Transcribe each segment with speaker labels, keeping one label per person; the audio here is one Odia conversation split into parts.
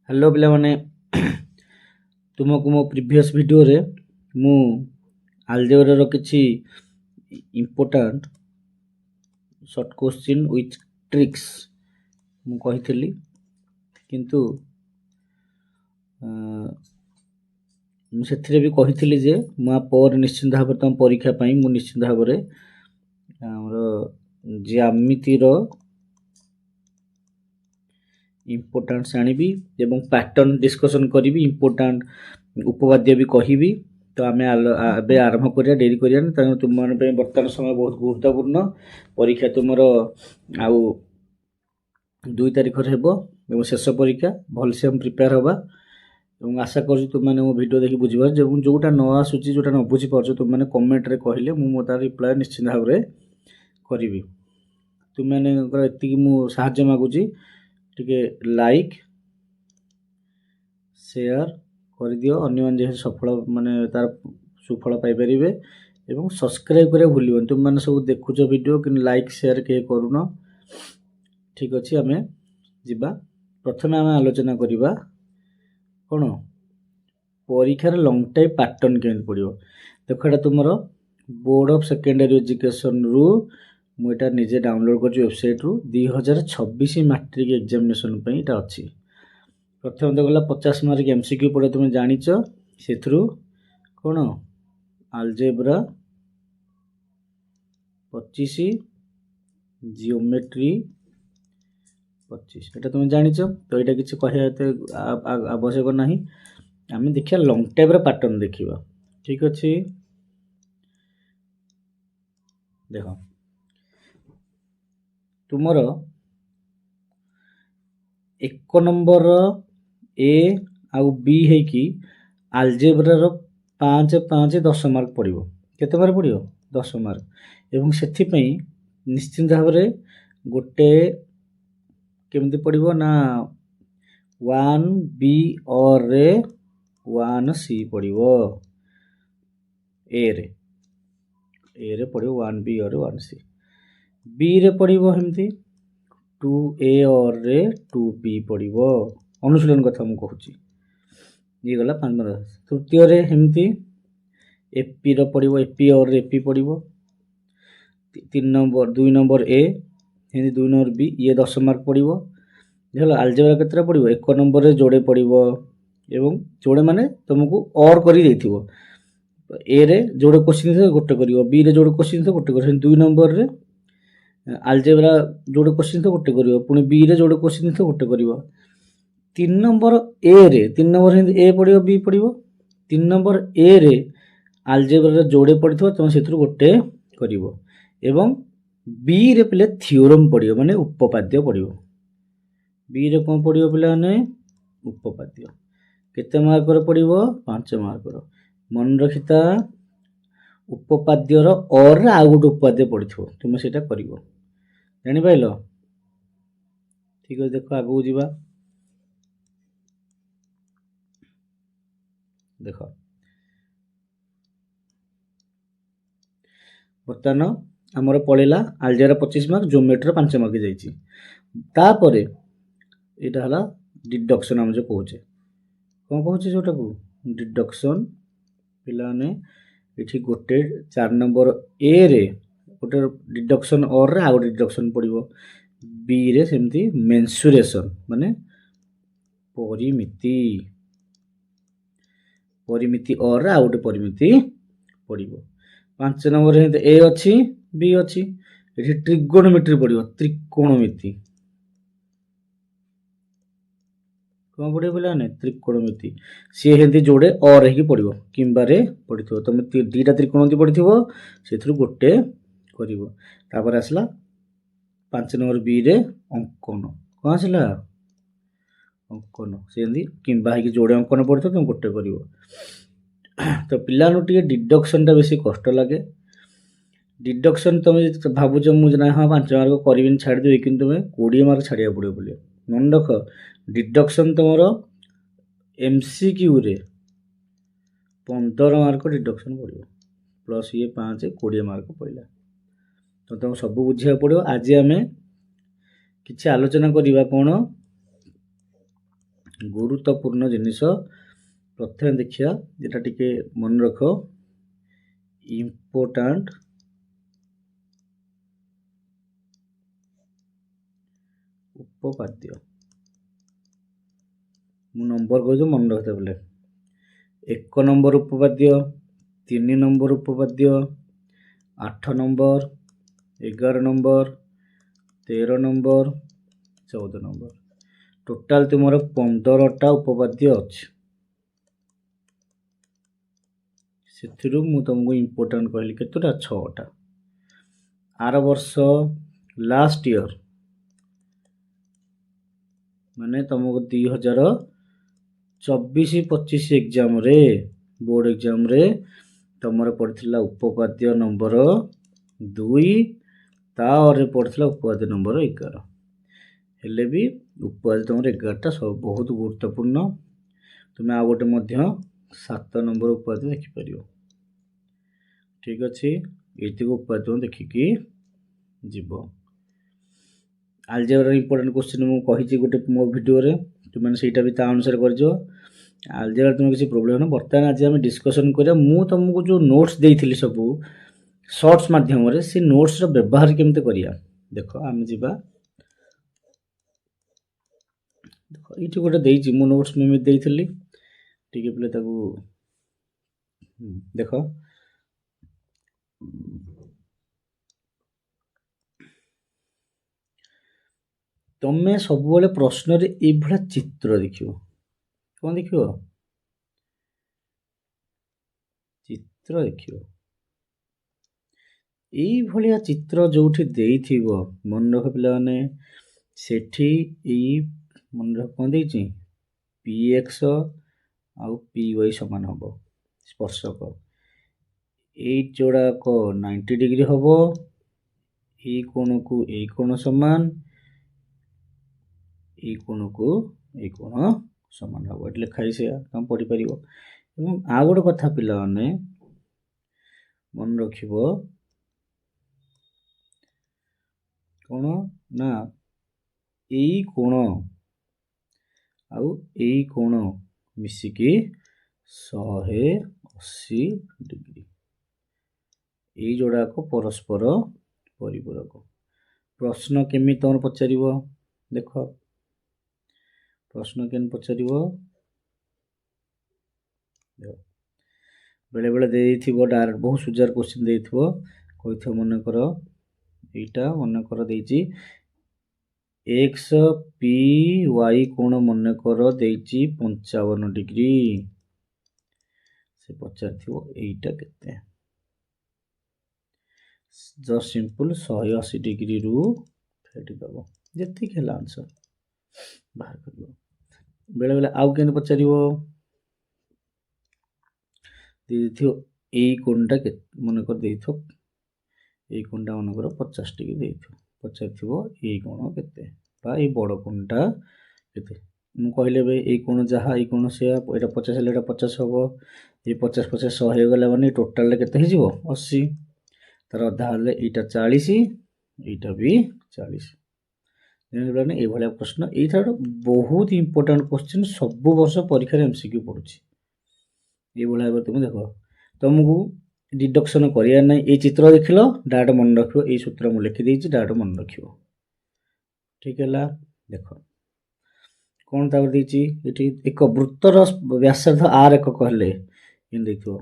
Speaker 1: हेलो पिला माने तुमको मो प्रीवियस वीडियो रे मु अलजेब्रा रो किछि important short question with tricks मु कहितली किंतु मु सेथिरे भी कहितली जे मु पर निश्चित भाव तुम परीक्षा पई मु निश्चित भाव रे हमरो ज्यामिति रो इम्पोर्टान्स आनिबी एवं पैटर्न डिस्कशन करी इम्पोर्टान्ट उपवाद्य भी कहिबी। तो आम ए आरंभ करिया डेरी करिया तेणु तुम मान बर्तमान समय बहुत गुरुत्वपूर्ण परीक्षा तुमर आउ 2 तारिख हेबो एवं शेष परीक्षा भलसे हम प्रिपेयर हवा एवं आशा कर तुम मैंने मो वीडियो देखि बुझिबार जे जोटा न आसुची जोटा न बुझी पारछो तुम मैंने कमेंट रे कहिले मु मोता रिप्लाई निश्चित भाव रे करिवि। तुम मैंने एति मु सहाय्य मागुची टिके लाइक शेयर कर दियो अन्य मान जे सफल माने तार सुफल पाई परिबे एवं सब्सक्राइब करे भूलिबन। तुम माने सब देखुचो वीडियो कि लाइक शेयर के करूनो ठीक अछि। आमे जिबा प्रथमे आमे आलोचना करिबा कोन परीक्षा रे लॉन्ग टाइम पैटर्न केन पडियो। देखो एटा तुमरो बोर्ड ऑफ सेकेंडरी एजुकेशन रु मु एटा निजे डाउनलोड करछि वेबसाइट रु 2026 मैट्रिक एग्जामिनेशन पई एटा अछि। प्रथम देखला 50 मार्क एमसीक्यू पड़े तुम जानिच सेथरु कोन अलजेब्रा 25 जियोमेट्री 25 एटा तुम जानिच। तो एटा किछ कहयाते आवश्यक नाही आमे देखिया लॉन्ग टाइम रे पैटर्न देखिबा ठीक अछि। देखो तुमरो 1 नंबर ए आउ बी है कि अलजेब्रा रो 5 5 10 मार्क पड़िबो। केते मार्क पड़िबो 10 मार्क एवं सेथि पई निश्चित भाव रे गोटे केमति पड़िबो ना 1 बी और रे 1 सी पड़िबो ए रे पड़िबो 1 बी और 1 सी बी रे पड़िबो हेमति 2 ए और रे 2 बी पड़िबो। अनुशीलन कथा मु कहूची ये गला 5 नंबर। तृतीय रे हेमति एपी रो पड़िबो एपी और एपी पड़िबो। 3 नंबर 2 नंबर ए हेमति 2 नंबर बी ये 10 मार्क पड़िबो। देखला अलजेब्रा केतरा पड़िबो 1 नंबर रे जोड़े पड़िबो एवं जोड़े माने तुमको और करी देथिबो। ए रे जोड़े क्वेश्चन से गोटे करिवो बी रे जोड़े क्वेश्चन से गोटे करिवो 2 नंबर रे अलजेब्रा जोड़े क्वेश्चन से गोटे करिवो पुनी बी रे जोड़े क्वेश्चन से गोटे करिवो। 3 नंबर ए रे 3 नंबर ए पड़िवो बी पड़िवो 3 नंबर ए रे अलजेब्रा रे जोड़े पड़िथो तुम सेथरु गोटे करिवो एवं बी रे पले थ्योरम पड़िवो माने उपपाद्य पड़िवो। बी रे कोन पड़िवो पिला माने उपपाद्य केते मार्क रे पड़िवो 5 मार्क रो। मन रखिता उपपाद्य रो और आ गुड उपपाद्य पड़िथो तुम सेटा करिवो जानि पाइलो ठीक है। देखो आगु जीवा देखो बर्तमान आमर पड़ेला अलजेब्रा 25 मार्क ज्योमेट्री 5 मार्क जाइछि। तापरे एटा हला डिडक्शन हम जो कहूचे कोन कहूचे जोटा को डिडक्शन पिला ने एठी गोटे 4 नंबर ए रे गोटे डिडक्शन और रे आ गोटे डिडक्शन पड़िबो बी रे सेमती मेंसुरेशन माने परिमिति और रे आ गोटे परिमिति पड़िबो। 5 नंबर रे ए अछि बी अछि एठी ट्रिगोनोमेट्री पड़िबो त्रिकोणमिति कोन पड़िबो बोला ने त्रिकोणमिति से हेंती जोड़े और हेकी पड़िबो किंबा रे पड़िथो तुम दीटा त्रिकोणमिति पड़िथिबो सेथरु गोटे करिवो। तापर आसला 5 नंबर बी रे अंकन कोन आसला अंकन सेंदी किंबा हेकी जोड़े अंकन पड़िथो तुम गोटे करिवो। तो पिला नु टिके डिडक्शन ता बेसी कष्ट लागे डिडक्शन तुम भाबुछ मु ना हां 5 मार्क करिबिन छाड़ देबे किंतु तुम 20 मार्क छाड़िया पड़ियो बोली मन रख डिडक्शन तुमरो एमसीक्यू रे 15 मार्क डिडक्शन पड़ियो प्लस ये 5 20 मार्क पड़िला। तो तुम सब बुझिया पड़ियो। आज आमे किछि आलोचना करिबा कोन ଗୁରୁତ୍ୱପୂର୍ଣ୍ଣ ଜିନିଷ ପ୍ରଥମେ ଦେଖିବା, ଏଟା ଟିକେ ମନେ ରଖ, ଇମ୍ପୋର୍ଟାଣ୍ଟ ଉପପାଦ୍ୟ। ମୁଁ ନମ୍ବର କହୁଛି ମନେ ରଖିଥା ବୋଲେ 1 ନମ୍ବର ଉପପାଦ୍ୟ, 3 ନମ୍ବର ଉପପାଦ୍ୟ, 8 number, 11 number, 13 number, 14 number. Total ତୁମର 15ଟା ଉପପାଦ୍ୟ ଅଛି। ସେଥିରୁ ମୁଁ ତୁମକୁ ଇମ୍ପୋର୍ଟାଣ୍ଟ କହିଲି କେତେଟା? 6ଟା। ଆର ବର୍ଷ ଲାଷ୍ଟ ଇୟର ମାନେ ତୁମକୁ 2024-25 ଏକ୍ଜାମରେ, ବୋର୍ଡ଼ ଏକ୍ଜାମରେ ତୁମର ପଡ଼ିଥିଲା ଉପପାଦ୍ୟ ନମ୍ବର 2, ତାପରେ ପଡ଼ିଥିଲା ଉପପାଦ୍ୟ ନମ୍ବର 11। ହେଲେ ବି ଉପପାଦ୍ୟ ତୁମର 11ଟା ସବୁ ବହୁତ ଗୁରୁତ୍ୱପୂର୍ଣ୍ଣ। ତୁମେ ଆଉ ଗୋଟେ ମଧ୍ୟ 7 ନମ୍ବର ଉପପାଦ୍ୟ ଦେଖିପାରିବ। ଠିକ୍ ଅଛି, ଏତିକି ଉପପାଦ୍ୟ ଦେଖିକି ଯିବ। ଆଲଜେବ୍ରାର ଇମ୍ପୋର୍ଟାଣ୍ଟ କ୍ୱେଶ୍ଚିନ୍ ମୁଁ କହିଛି ଗୋଟେ ମୋ ଭିଡ଼ିଓରେ, ତୁମେ ସେଇଟା ବି ତା ଅନୁସାରେ କରିଯିବ। ଆଲଜେବ୍ରା ତୁମେ କିଛି ପ୍ରୋବ୍ଲେମ୍ ନାହିଁ। ବର୍ତ୍ତମାନ ଆଜି ଆମେ ଡିସ୍କସନ୍ କରିବା, ମୁଁ ତୁମକୁ ଯେଉଁ ନୋଟ୍ସ ଦେଇଥିଲି ସବୁ ସର୍ଟସ୍ ମାଧ୍ୟମରେ, ସେ ନୋଟ୍ସର ବ୍ୟବହାର କେମିତି କରିବା। ଦେଖ ଆମେ ଯିବା, ଦେଖ ଏଇଠି ଗୋଟେ ଦେଇଛି, ମୁଁ ନୋଟ୍ସ ଏମିତି ଦେଇଥିଲି, ଟିକେ ପିଲେ ତାକୁ ଦେଖ। ତମେ ସବୁବେଳେ ପ୍ରଶ୍ନରେ ଏଇଭଳିଆ ଚିତ୍ର ଦେଖିବ। କ'ଣ ଦେଖିବ? ଚିତ୍ର ଦେଖିବ। ଏଇଭଳିଆ ଚିତ୍ର ଯୋଉଠି ଦେଇଥିବ, ମନେ ରଖ ପିଲାମାନେ, ସେଠି ଏଇ ମନେ ରଖ କ'ଣ ଦେଇଛି? px ଆଉ py ସମାନ ହବ ସ୍ପର୍ଶକ। ଏଇ ଯୋଡ଼ାକ 90 ଡିଗ୍ରୀ ହବ, ଏଇ କୋଣକୁ ଏଇ କୋଣ ସମାନ, ଏଇ କୋଣକୁ ଏଇ କୋଣ ସମାନ ହବ। ଏଠି ଲେଖା ହେଇଛି, ତମେ ପଢ଼ିପାରିବ। ଏବଂ ଆଉ ଗୋଟେ କଥା ପିଲାମାନେ ମନେ ରଖିବ, କ'ଣ ନା ଏଇ କୋଣ ଆଉ ଏଇ କୋଣ ମିଶିକି 180 ଡିଗ୍ରୀ। ଏଇ ଯୋଡ଼ାକ ପରସ୍ପର ପରିପୂରକ। ପ୍ରଶ୍ନ କେମିତି ତମର ପଚାରିବ? ଦେଖ ପ୍ରଶ୍ନ କେମିତି ପଚାରିବ, ବେଳେ ବେଳେ ଦେଇଥିବ ଡାଇରେକ୍ଟ ବହୁତ ସୁଜାର କ୍ୱେଶ୍ଚିନ୍ ଦେଇଥିବ, କହିଥିବ ମନେକର ଏଇଟା ମନେକର ଦେଇଛି x py କୋଣ ମନେକର ଦେଇଛି 55 ଡିଗ୍ରୀ। ସେ ପଚାରିଥିବ ଏଇଟା କେତେ? ଜଷ୍ଟ ସିମ୍ପଲ 180 ଡିଗ୍ରୀରୁ ଫେଟିଦେବ, ଯେତିକି ହେଲା ଆନ୍ସର ବାହାର କରିବ। ବେଳେବେଳେ ଆଉ କେମିତି ପଚାରିବ, ଦେଇଥିବ ଏଇ କୋଣଟା ମନେକର ଦେଇଥିବ, ଏଇ କୋଣଟା ମନେକର 50 ଡିଗ୍ରୀ ଦେଇଥିବ, ପଚାରିଥିବ ଏଇ କୋଣ କେତେ ବା ଏଇ ବଡ଼ କୋଣଟା କେତେ। ମୁଁ କହିଲେ ଏବେ ଏଇ କୋଣ ଯାହା, ଏଇ କୋଣ ସେୟା, ଏଇଟା 50 ହେଲେ ଏଇଟା 50 ହେବ, ଏଇ 50 50 100 ହେଇଗଲା ମାନେ ଟୋଟାଲଟା କେତେ ହେଇଯିବ? 80। ତାର ଅଧା ହେଲେ ଏଇଟା 40, ଏଇଟା ବି 40। ଜାଣିପାରିଲେ? ଏଇଭଳିଆ ପ୍ରଶ୍ନ, ଏଇଟା ଗୋଟେ ବହୁତ ଇମ୍ପୋର୍ଟାଣ୍ଟ କ୍ୱେଶ୍ଚିନ୍, ସବୁ ବର୍ଷ ପରୀକ୍ଷାରେ MCQ ପଡ଼ୁଛି। ଏଇଭଳିଆ ଭାବରେ ତୁମେ ଦେଖ, ତୁମକୁ ଡିଡକ୍ସନ୍ କରିବାର ନାହିଁ। ଏଇ ଚିତ୍ର ଦେଖିଲ, ଡାଇରେକ୍ଟ ମନେ ରଖିବ, ଏଇ ସୂତ୍ର ମୁଁ ଲେଖିଦେଇଛି, ଡାଇରେକ୍ଟ ମନେ ରଖିବ। ଠିକ୍ ହେଲା? ଦେଖ କ'ଣ ତାପରେ ଦେଇଛି, ଏଠି ଏକ ବୃତ୍ତର ବ୍ୟାସାର୍ଦ୍ଧ r ଏକକ ହେଲେ ଏମିତି ଦେଇଥିବ,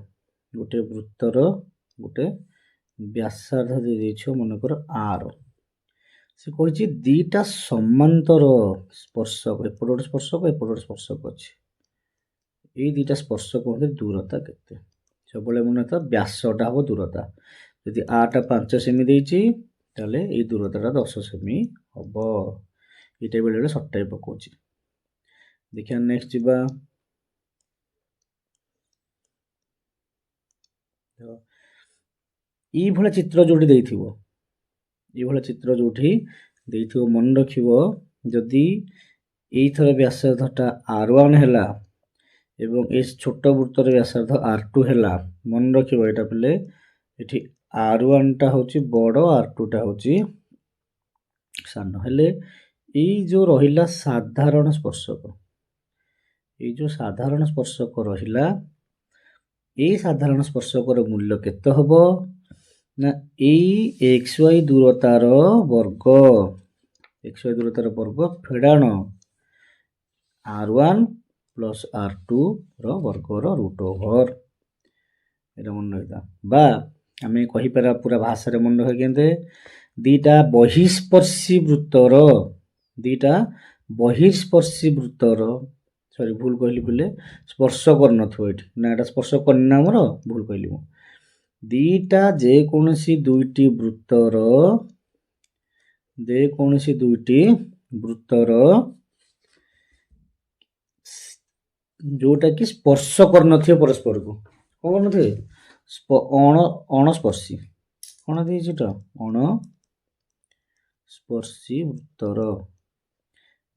Speaker 1: ଗୋଟେ ବୃତ୍ତର ଗୋଟେ ବ୍ୟାସାର୍ଦ୍ଧ ଦେଇଦେଇଛ ମନେକର r। ସେ କହିଛି ଦିଟା ସମାନ୍ତର ସ୍ପର୍ଶକ, ଏପଟେ ଗୋଟେ ସ୍ପର୍ଶକ, ଏପଟେ ଗୋଟେ ସ୍ପର୍ଶକ ଅଛି। ଏଇ ଦିଟା ସ୍ପର୍ଶକ ମଧ୍ୟରେ ଦୂରତା କେତେ? ସବୁବେଳେ ମନେ ରଖିବ ବ୍ୟାସଟା ହେବ ଦୂରତା। ଯଦି rଟା 5 ସେମି ଦେଇଛି, ତାହେଲେ ଏଇ ଦୂରତାଟା 10 ସେମି ହବ। ଏଇଟା ବେଳେବେଳେ ସର୍ଟ ଟାଇପ୍ ପକାଉଛି। ଦେଖିବା ନେକ୍ସଟ ଯିବା। ଏଇଭଳିଆ ଚିତ୍ର ଯୋଉଠି ଦେଇଥିବ, ଏଇଭଳିଆ ଚିତ୍ର ଯୋଉଠି ଦେଇଥିବ, ମନେ ରଖିବ ଯଦି ଏଇଥର ବ୍ୟାସାର୍ଦ୍ଧଟା r1 ହେଲା ଏବଂ ଏ ଛୋଟ ବୃତ୍ତର ବ୍ୟାସାର୍ଦ୍ଧ r2 ହେଲା, ମନେ ରଖିବ ଏଇଟା ପିଲେ, ଏଠି r1ଟା ହେଉଛି ବଡ଼, r2ଟା ହେଉଛି ସାନ। ହେଲେ ଏଇ ଯେଉଁ ରହିଲା ସାଧାରଣ ସ୍ପର୍ଶକ, এই जो साधारण स्पर्शक रहिला এই সাধারণ স্পর্শকর মূল্য কেতে হব না এই xy দূরতার বর্গ xy দূরতার বর্গ ফেড়াণ r1 প্লস r2 ର ବର୍ଗର ରୁଟ୍ ଓଭର ଏଇଟା ମନେ ରହିଲା ବା ଆମେ କହିପାରିବା ପୁରା ଭାଷାରେ ମନେ ରଖେ କେମିତି ଦୁଇଟା ବହିଃସ୍ପର୍ଶୀ ବୃତ୍ତର ସରି ଭୁଲ କହିଲି ପିଲେ ସ୍ପର୍ଶ କରିନଥିବ ଏଠି ନା ଏଇଟା ସ୍ପର୍ଶ କରିନି ନା ଆମର ଭୁଲ କହିଲି ମୁଁ ଦୁଇଟା ଯେକୌଣସି ଦୁଇଟି ବୃତ୍ତର ଯୋଉଟା କି ସ୍ପର୍ଶ କରିନଥିବେ ପରସ୍ପରକୁ କ'ଣ କରିନଥିବେ ଅଣସ୍ପର୍ଶୀ କ'ଣ ଦେଇଛି ଏଟା ଅଣସ୍ପର୍ଶୀ ବୃତ୍ତର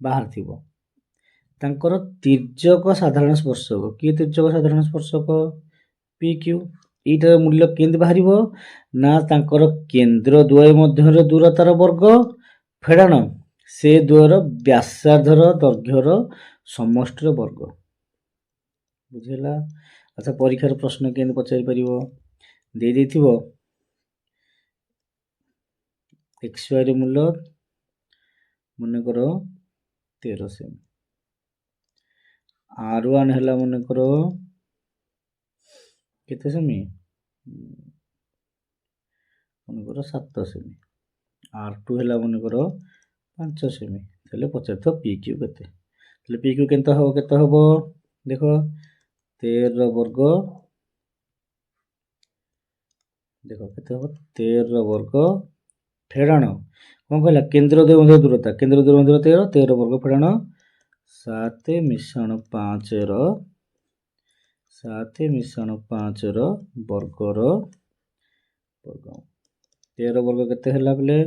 Speaker 1: ବାହାରିଥିବ ତାଙ୍କର ତିର୍ଯ୍ୟକ ସାଧାରଣ ସ୍ପର୍ଶକ କିଏ ତିର୍ଯ୍ୟକ ସାଧାରଣ ସ୍ପର୍ଶକ PQ ଏଇଟାର ମୂଲ୍ୟ କେମିତି ବାହାରିବ ନା ତାଙ୍କର କେନ୍ଦ୍ର ଦ୍ୱୟ ମଧ୍ୟରେ ଦୂରତାର ବର୍ଗ ଫେଡ଼ାଣ ସେ ଦ୍ୱୟର ବ୍ୟାସାର୍ଦ୍ଧର ଦୈର୍ଘ୍ୟର ସମଷ୍ଟିର ବର୍ଗ ବୁଝିଲା ଆଚ୍ଛା ପରୀକ୍ଷାର ପ୍ରଶ୍ନ କେମିତି ପଚାରି ପାରିବ ଦେଇଥିବ xy ର ମୂଲ୍ୟ ମନେକର 13 ସେମି r1 ହେଲା ମନେକର କେତେ ସେମି ମନେକର 7 ସେମି r2 ହେଲା ମନେକର 5 ସେମି ତାହେଲେ ପଚାରିଥିବ PQ କେତେ ତାହେଲେ PQ କେତେ ହବ ଦେଖ 13 ର ବର୍ଗ ଦେଖ କେତେ ହବ 13 ର ବର୍ଗ ଫେଡ଼ାଣ କ'ଣ କହିଲା କେନ୍ଦ୍ର ଦ୍ୱୟ ମଧ୍ୟରେ ଦୂରତା 13 ବର୍ଗ ଫେଡ଼ାଣ 7 ମିଶାଣ 5 ର ବର୍ଗର ବର୍ଗ 13 ବର୍ଗ କେତେ ହେଲା ବେଲେ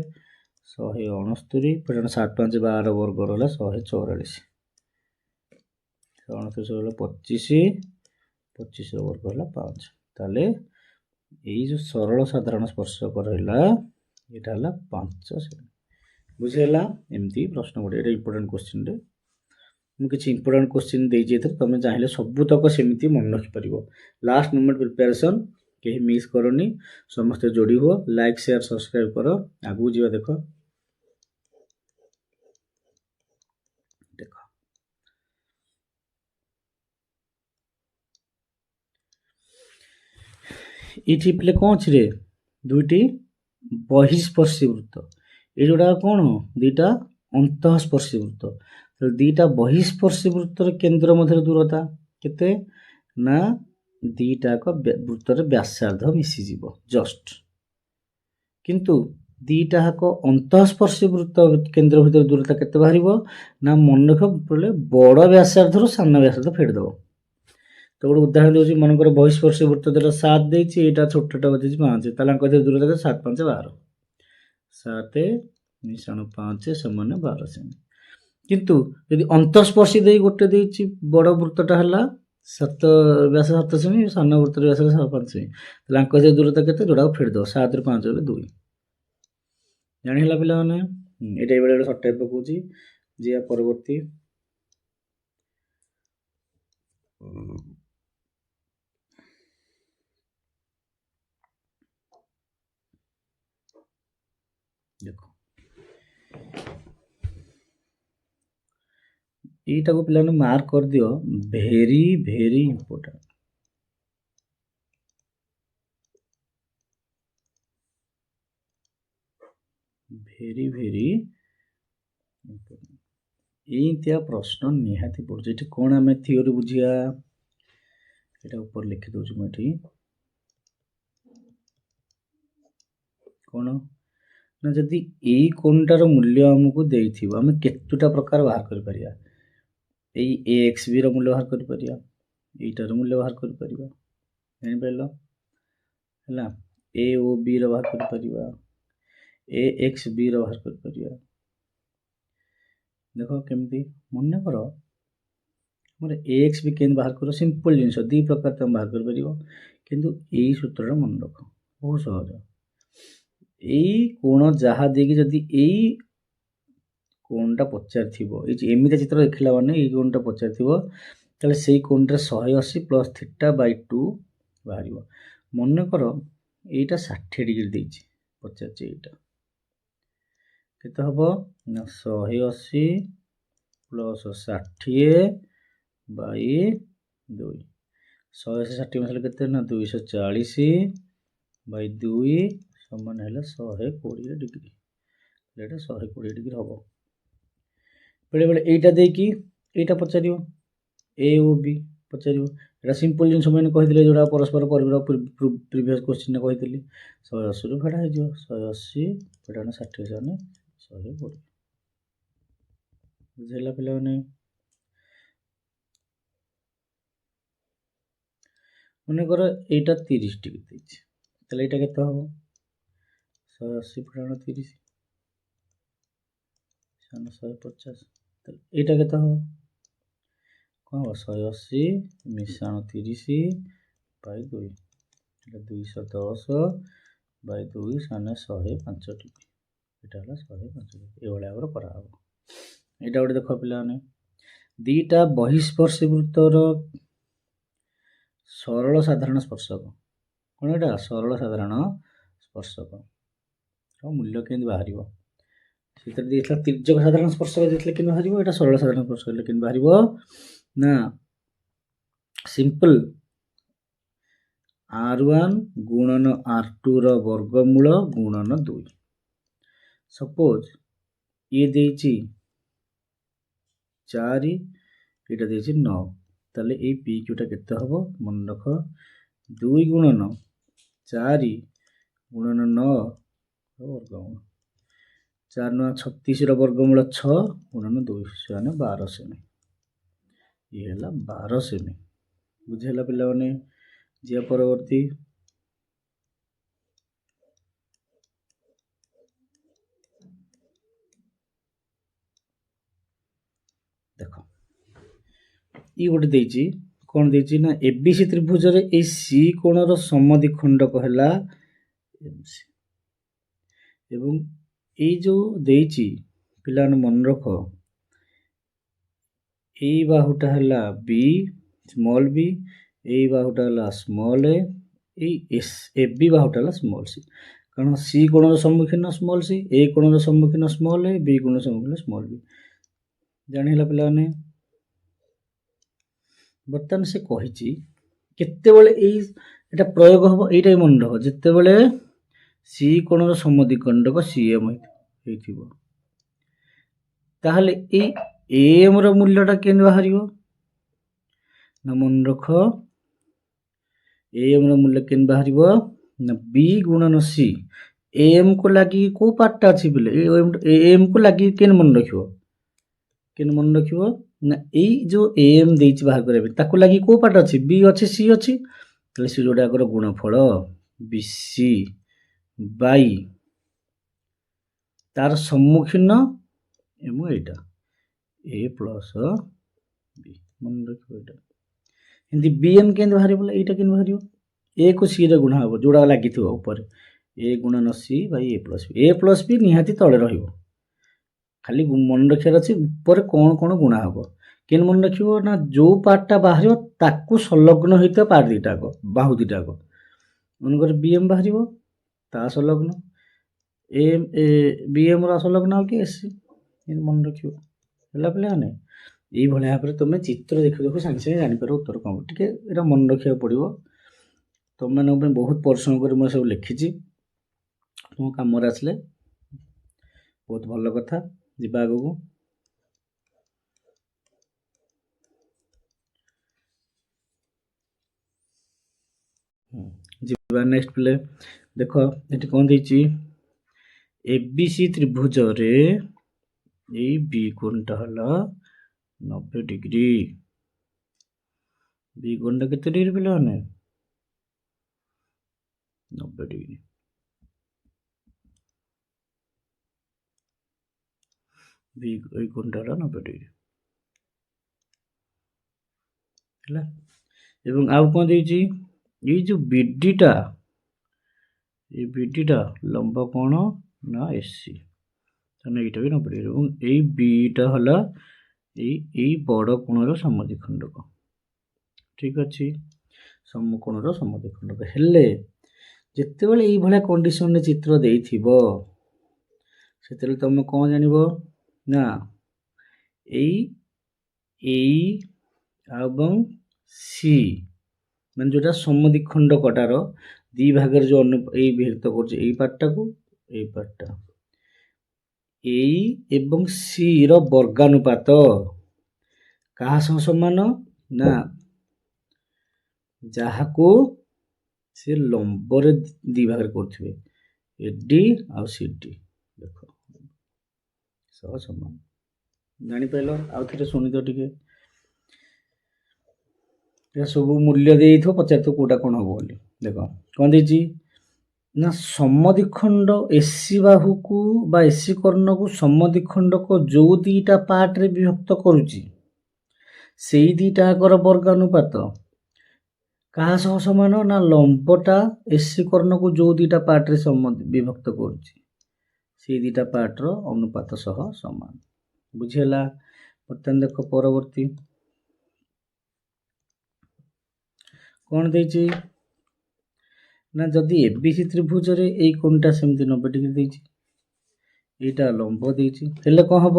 Speaker 1: 169 ଫେଡ଼ାଣ 7 5 12 ବର୍ଗର ହେଲା 144 169 ହେଲା 25 ର ବର୍ଗ ହେଲା 5 ତାହେଲେ ଏଇ जो ସରଳ ସାଧାରଣ ସ୍ପର୍ଶକ ରହିଲା ଏଇଟା ହେଲା 5 ସେମି ବୁଝିହେଲା ଏମିତି ପ୍ରଶ୍ନ ଗୋଟେ ଏଇଟା ଇମ୍ପୋର୍ଟାଣ୍ଟ କ୍ୱେଶ୍ଚିନ୍ଟେ ମୁଁ କିଛି ଇମ୍ପୋର୍ଟାଣ୍ଟ କ୍ୱେଶ୍ଚିନ୍ ଦେଇଛି ଏଥିରେ ତମେ ଚାହିଁଲେ ସବୁତକ ସେମିତି ମନେ ରଖିପାରିବ ଲାଷ୍ଟ ମୋମେଣ୍ଟ ପ୍ରିପାରେସନ୍ କେହି ମିସ୍ କରନି ସମସ୍ତେ ଯୋଡ଼ି ହୁଅ ଲାଇକ୍ ସେୟାର ସବସ୍କ୍ରାଇବ କର ଆଗକୁ ଯିବା ଦେଖ ଏଇଠି ପିଲେ କ'ଣ ଅଛି ରେ ଦୁଇଟି ବହିଃସ୍ପର୍ଶୀ ବୃତ୍ତ ଏଇ ଯୋଉଟା କ'ଣ ଦୁଇଟା ଅନ୍ତଃସ୍ପର୍ଶୀ ବୃତ୍ତ ଦୁଇଟା ବହିଃସ୍ପର୍ଶୀ ବୃତ୍ତର କେନ୍ଦ୍ର ମଧ୍ୟରେ ଦୂରତା କେତେ ନା ଦୁଇଟାକ ବୃତ୍ତର ବ୍ୟାସାର୍ଦ୍ଧ ମିଶିଯିବ ଜଷ୍ଟ କିନ୍ତୁ ଦୁଇଟାକ ଅନ୍ତଃସ୍ପର୍ଶୀ ବୃତ୍ତ କେନ୍ଦ୍ର ଭିତରେ ଦୂରତା କେତେ ବାହାରିବ ନା ମନେ ରଖ ବଡ଼ ବ୍ୟାସାର୍ଦ୍ଧରୁ ସାନ ବ୍ୟାସାର୍ଦ୍ଧ ଫେଡ଼ିଦେବ तो गोटे उदाहरण दूसरी मनकर बहिस्पर्शी वृत्त देला 7 देछि एटा छोटटा बजेछि 5 ताला अंक दूरता 7 5 12 7 मिशाण 5 समान 12 सेमी किंतु यदि अंतस्पर्शी देई गोटे देछि बड़ वृत्तटा हला 7 व्यास 7 सेमी सान वृत्त व्यास 5 सेमी ताला अंक दूरता केते जोडा फेड दो 7 रे 5 रे 2 जानि हला पिला माने एटा एबेले शॉर्ट टाइप पकोछि जे परवर्ती देखो এইটা को पिलाने मार्क कर दियो very very important very very important एइतिया प्रश्न निहाती पड़छ एठी कोन हमें थ्योरी बुझिया एटा ऊपर लिखि दोछु मठी कोन ना जदि एई कोणटार मूल्य हमकु देइथिबो हम केतुटा प्रकार बाहर कर परिया एई axb रो मूल्य बाहर कर परिया एटार मूल्य बाहर कर परिया जानि पइलो हला aob रो बाहर कर परिया axb रो बाहर कर परिया देखो केमती मन करो मोर axb केन बाहर करो सिंपल जिंस दी प्रकार तुम बाहर कर परियो किंतु एई सूत्रटा मन रखो बहुत सहज एई कोण जहा देकी जदि एई कोणटा पचार थिबो एई एमिता चित्र देखला माने एई कोणटा पचार थिबो তাহলে ସେଇ କୋଣରେ 180 ପ୍ଲସ୍ ଥିଟା ବାଇ 2 ବାହାରିବ। ମନେକର ଏଇଟା 60 ଡିଗ୍ରୀ ଦେଇଛି, ପଚାରୁଛି ଏଇଟା କେତେ ହେବ ନା 180 ପ୍ଲସ୍ 60 ବାଇ 2, 160 ମିଶିଲେ କେତେ ନା 240 ବାଇ 2 ସମାନ ହେଲା 120 ଡିଗ୍ରୀ। ଏଇଟା 120 ଡିଗ୍ରୀ ହେବ। ବେଳେବେଳେ ଏଇଟା ଦେଇକି ଏଇଟା ପଚାରିବ, ଏ ଓ ବି ପଚାରିବ। ଏଇଟା ସିମ୍ପଲ୍ ଜିନିଷ ମାନେ କହିଥିଲେ, ଯେଉଁଟା ପରସ୍ପର ପରିବାର ପ୍ରିଭିୟସ୍ କ୍ୱେଶ୍ଚିନ୍ରେ କହିଥିଲି। 180ରୁ ଫେଡ଼ା ହେଇଯିବ, 180 ଫେଡ଼ା 60 ମାନେ 120। ବୁଝିଲା ପିଲାମାନେ? ମନେକର ଏଇଟା 30 ଡିଗ୍ରୀ ଦେଇଛି, ତାହେଲେ ଏଇଟା କେତେ ହେବ 180 ଫେଡ଼ା 30 150। ଏଇଟା କେତେ ହେବ କ'ଣ ହେବ 180 ମିଶାଣ 30 ବାଇ 2, ଏଇଟା 210 ବାଇ 2 ମାନେ 105 ଡିଗ୍ରୀ। ଏଇଟା ହେଲା 105 ଡିଗ୍ରୀ। ଏଇଭଳିଆ ଭାବରେ କରାହେବ। ଏଇଟା ଗୋଟେ ଦେଖ ପିଲାମାନେ, ଦୁଇଟା ବହିଃସ୍ପର୍ଶୀ ବୃତ୍ତର ସରଳ ସାଧାରଣ ସ୍ପର୍ଶକ। କ'ଣ ଏଇଟା ସରଳ ସାଧାରଣ ସ୍ପର୍ଶକ ମୂଲ୍ୟ କେମିତି ବାହାରିବ? ସେଥିରେ ଦେଇଥିଲା ତିର୍ଯ୍ୟକ ସାଧାରଣ ସ୍ପର୍ଶକ ଦେଇଥିଲେ କେମିତି ବାହାରିବ? ଏଇଟା ସରଳ ସାଧାରଣ ସ୍ପର୍ଶକ ହେଲେ କେମିତି ବାହାରିବ ନା ସିମ୍ପଲ୍ R1 ଗୁଣନ R2ର ବର୍ଗମୂଳ ଗୁଣନ 2। ସପୋଜ ଇଏ ଦେଇଛି 4, ଏଇଟା ଦେଇଛି 9, ତାହେଲେ ଏଇ ପି କ୍ୟୁଟା କେତେ ହେବ ମନେ ରଖ, 2 ଗୁଣନ 4 ଗୁଣନ 9 ବର୍ଗମୂଳ, 4 9 36ର ବର୍ଗମୂଳ 6 ଗୁଣନ 2 ମାନେ 12 ସେମି। ଇଏ ହେଲା 12 ସେମି। ବୁଝିହେଲା ପିଲାମାନେ? ଯିବା ପରବର୍ତ୍ତୀ, ଦେଖ ଇ ଗୋଟେ ଦେଇଛି, କ'ଣ ଦେଇଛି ନା ABC ତ୍ରିଭୁଜରେ ଏଇ ସି କୋଣର ସମଦ୍ୱିଖଣ୍ଡକ ହେଲା MC। ଏବଂ ଏଇ ଯୋଉ ଦେଇଛି ପିଲାମାନେ ମନେ ରଖ, ଏଇ ବାହୁଟା ହେଲା B ସ୍ମଲ୍ b, ଏଇ ବାହୁଟା ହେଲା ସ୍ମଲ୍ a, ଏଇ AB ବାହୁଟା ହେଲା ସ୍ମଲ୍ c। କାରଣ ସି କୋଣର ସମ୍ମୁଖୀନ ସ୍ମଲ୍ c, ଏ କୋଣର ସମ୍ମୁଖୀନ ସ୍ମଲ୍ a, ବି କୋଣର ସମ୍ମୁଖୀନ ସ୍ମଲ୍ b। ଜାଣିହେଲା ପିଲାମାନେ? ବର୍ତ୍ତମାନ ସେ କହିଛି କେତେବେଳେ ଏଇଟା ପ୍ରୟୋଗ ହେବ, ଏଇଟା ମନେ ରଖ, ଯେତେବେଳେ ସି କୋଣର ସମଦ୍ୱିଖଣ୍ଡକ CM ହେଇଥିବ, ତାହେଲେ ଏଇ AM ର ମୂଲ୍ୟଟା କେମିତି ବାହାରିବ ନା ମନେ ରଖ, AM ର ମୂଲ୍ୟ କେମିତି ବାହାରିବ ନା B ଗୁଣନ C। AM କୁ ଲାଗି କୋଉ ପାର୍ଟଟା ଅଛି ବୋଲେ AM କୁ ଲାଗି କେମିତି ମନେ ରଖିବ ନା ଏଇ ଯୋଉ AM ଦେଇଛି ବାହାର କରିବା ପାଇଁ, ତାକୁ ଲାଗି କୋଉ ପାର୍ଟ ଅଛି, B ଅଛି C ଅଛି। ତାହେଲେ ସେ ଯୋଉଟାକର ଗୁଣଫଳ BC ବାଇ ତାର ସମ୍ମୁଖୀନ ଏବଂ ଏଇଟା A ପ୍ଲସ୍ B। ମନେ ରଖିବ ଏଇଟା। ଏମିତି BM କେମିତି ବାହାରିବ ବୋଲେ ଏଇଟା କେମିତି ବାହାରିବ, A କୁ C ରେ ଗୁଣା ହେବ, ଯୋଉଟା ଲାଗିଥିବ ଉପରେ, A ଗୁଣନ C Bai A plus B। A plus B ନିହାତି ତଳେ ରହିବ, ଖାଲି ମନେ ରଖିବାର ଅଛି ଉପରେ କ'ଣ କ'ଣ ଗୁଣା ହେବ। କେମିତି ମନେ ରଖିବ ନା ଯୋଉ ପାର୍ଟଟା ବାହାରିବ ତାକୁ ସଂଲଗ୍ନ ହେଇଥିବା ପାର୍ଟ ଦୁଇଟାକ, ବାହୁ ଦୁଇଟାକ। ମନେକର BM ବାହାରିବ, ତା ସଂଲଗ୍ନ BM ର ସଂଲଗ୍ନ ଆଉ କି AC। ଏମିତି ମନେ ରଖିବ। ହେଲା ପିଲାମାନେ? ଏଇଭଳିଆ ଭାବରେ ତୁମେ ଚିତ୍ର ଦେଖୁ ଦେଖୁ ସାଙ୍ଗେ ସାଙ୍ଗେ ଜାଣିପାରିବ ଉତ୍ତର କ'ଣ। ଟିକେ ଏଇଟା ମନେ ରଖିବାକୁ ପଡ଼ିବ। ତୁମମାନଙ୍କ ପାଇଁ ବହୁତ ପରିଶ୍ରମ କରି ମୁଁ ସବୁ ଲେଖିଛି, ତୁମ କାମରେ ଆସିଲେ ବହୁତ ଭଲ କଥା। ଯିବା ଆଗକୁ। ଯିବା ନେକ୍ସଟ ପିଲେ। ଦେଖ ଏଠି କ'ଣ ଦେଇଛି, ABC ତ୍ରିଭୁଜରେ ଏଇ B କୋଣଟା ହେଲା 90 ଡିଗ୍ରୀ। B କୋଣଟା କେତେ ଡିଗ୍ରୀ ପିଲାମାନେ 90 ଡିଗ୍ରୀ। ଏଇ କୋଣଟା ହେଲା 90 ଡିଗ୍ରୀ ହେଲା। ଏବଂ ଆଉ କ'ଣ ଦେଇଛି, ଏଇ ଯୋଉ BDଟା, ଏଇ BDଟା ଲମ୍ବ କ'ଣ ନା AC, ତାହେଲେ ଏଇଟା ବି 90 ଡିଗ୍ରୀ। ଏବଂ ଏଇ Bଟା ହେଲା ଏଇ ବଡ଼ କୋଣର ସମଦ୍ୱିଖଣ୍ଡକ। ଠିକ୍ ଅଛି। ସମକୋଣର ସମଦ୍ୱିଖଣ୍ଡକ ହେଲେ ଯେତେବେଳେ ଏଇଭଳିଆ କଣ୍ଡିସନରେ ଚିତ୍ର ଦେଇଥିବ ସେତେବେଳେ ତମେ କ'ଣ ଜାଣିବ ନା ଏଇ ଏବଂ ସି ମାନେ ଯେଉଁଟା ସମଦ୍ୱିଖଣ୍ଡକଟାର ଦୁଇ ଭାଗରେ ଯେଉଁ ଏଇ ବିଭକ୍ତ କରୁଛି ଏଇ ପାର୍ଟଟାକୁ ଏଇ ପାର୍ଟଟା ଏଇ ଏବଂ ସି ର ବର୍ଗାନୁପାତ କାହା ସହ ସମାନ ନା ଯାହାକୁ ସେ ଲମ୍ବରେ ଦୁଇ ଭାଗରେ କରୁଥିବେ ଏଡି ଆଉ ସିଡି ଦେଖ ସହ ସମାନ। ଜାଣିପାରିଲ? ଆଉ ଥରେ ଶୁଣିଦିଅ ଟିକେ। ଏହା ସବୁ ମୂଲ୍ୟ ଦେଇଥିବ ପଚାରିଥିବ କୋଉଟା କ'ଣ ହବ ବୋଲି। ଦେଖ କ'ଣ ଦେଇଛି ନା ସମଦ୍ୱିଖଣ୍ଡ ଏସି ବାହୁକୁ ବା ଏସି କର୍ଣ୍ଣକୁ ସମଦ୍ୱିଖଣ୍ଡକ ଯୋଉ ଦୁଇଟା ପାର୍ଟରେ ବିଭକ୍ତ କରୁଛି ସେଇ ଦୁଇଟାଙ୍କର ବର୍ଗାନୁପାତ କାହା ସହ ସମାନ ନା ଲମ୍ବଟା ଏସି କର୍ଣ୍ଣକୁ ଯୋଉ ଦୁଇଟା ପାର୍ଟରେ ବିଭକ୍ତ କରୁଛି ସେଇ ଦୁଇଟା ପାର୍ଟର ଅନୁପାତ ସହ ସମାନ। ବୁଝିହେଲା? ବର୍ତ୍ତମାନ ଦେଖ ପରବର୍ତ୍ତୀ କ'ଣ ଦେଇଛି ନା ଯଦି ଏବିସି ତ୍ରିଭୁଜରେ ଏଇ କୋଣଟା ସେମିତି 90 ଡିଗ୍ରୀ ଦେଇଛି ଏଇଟା ଲମ୍ବ ଦେଇଛି ହେଲେ କ'ଣ ହବ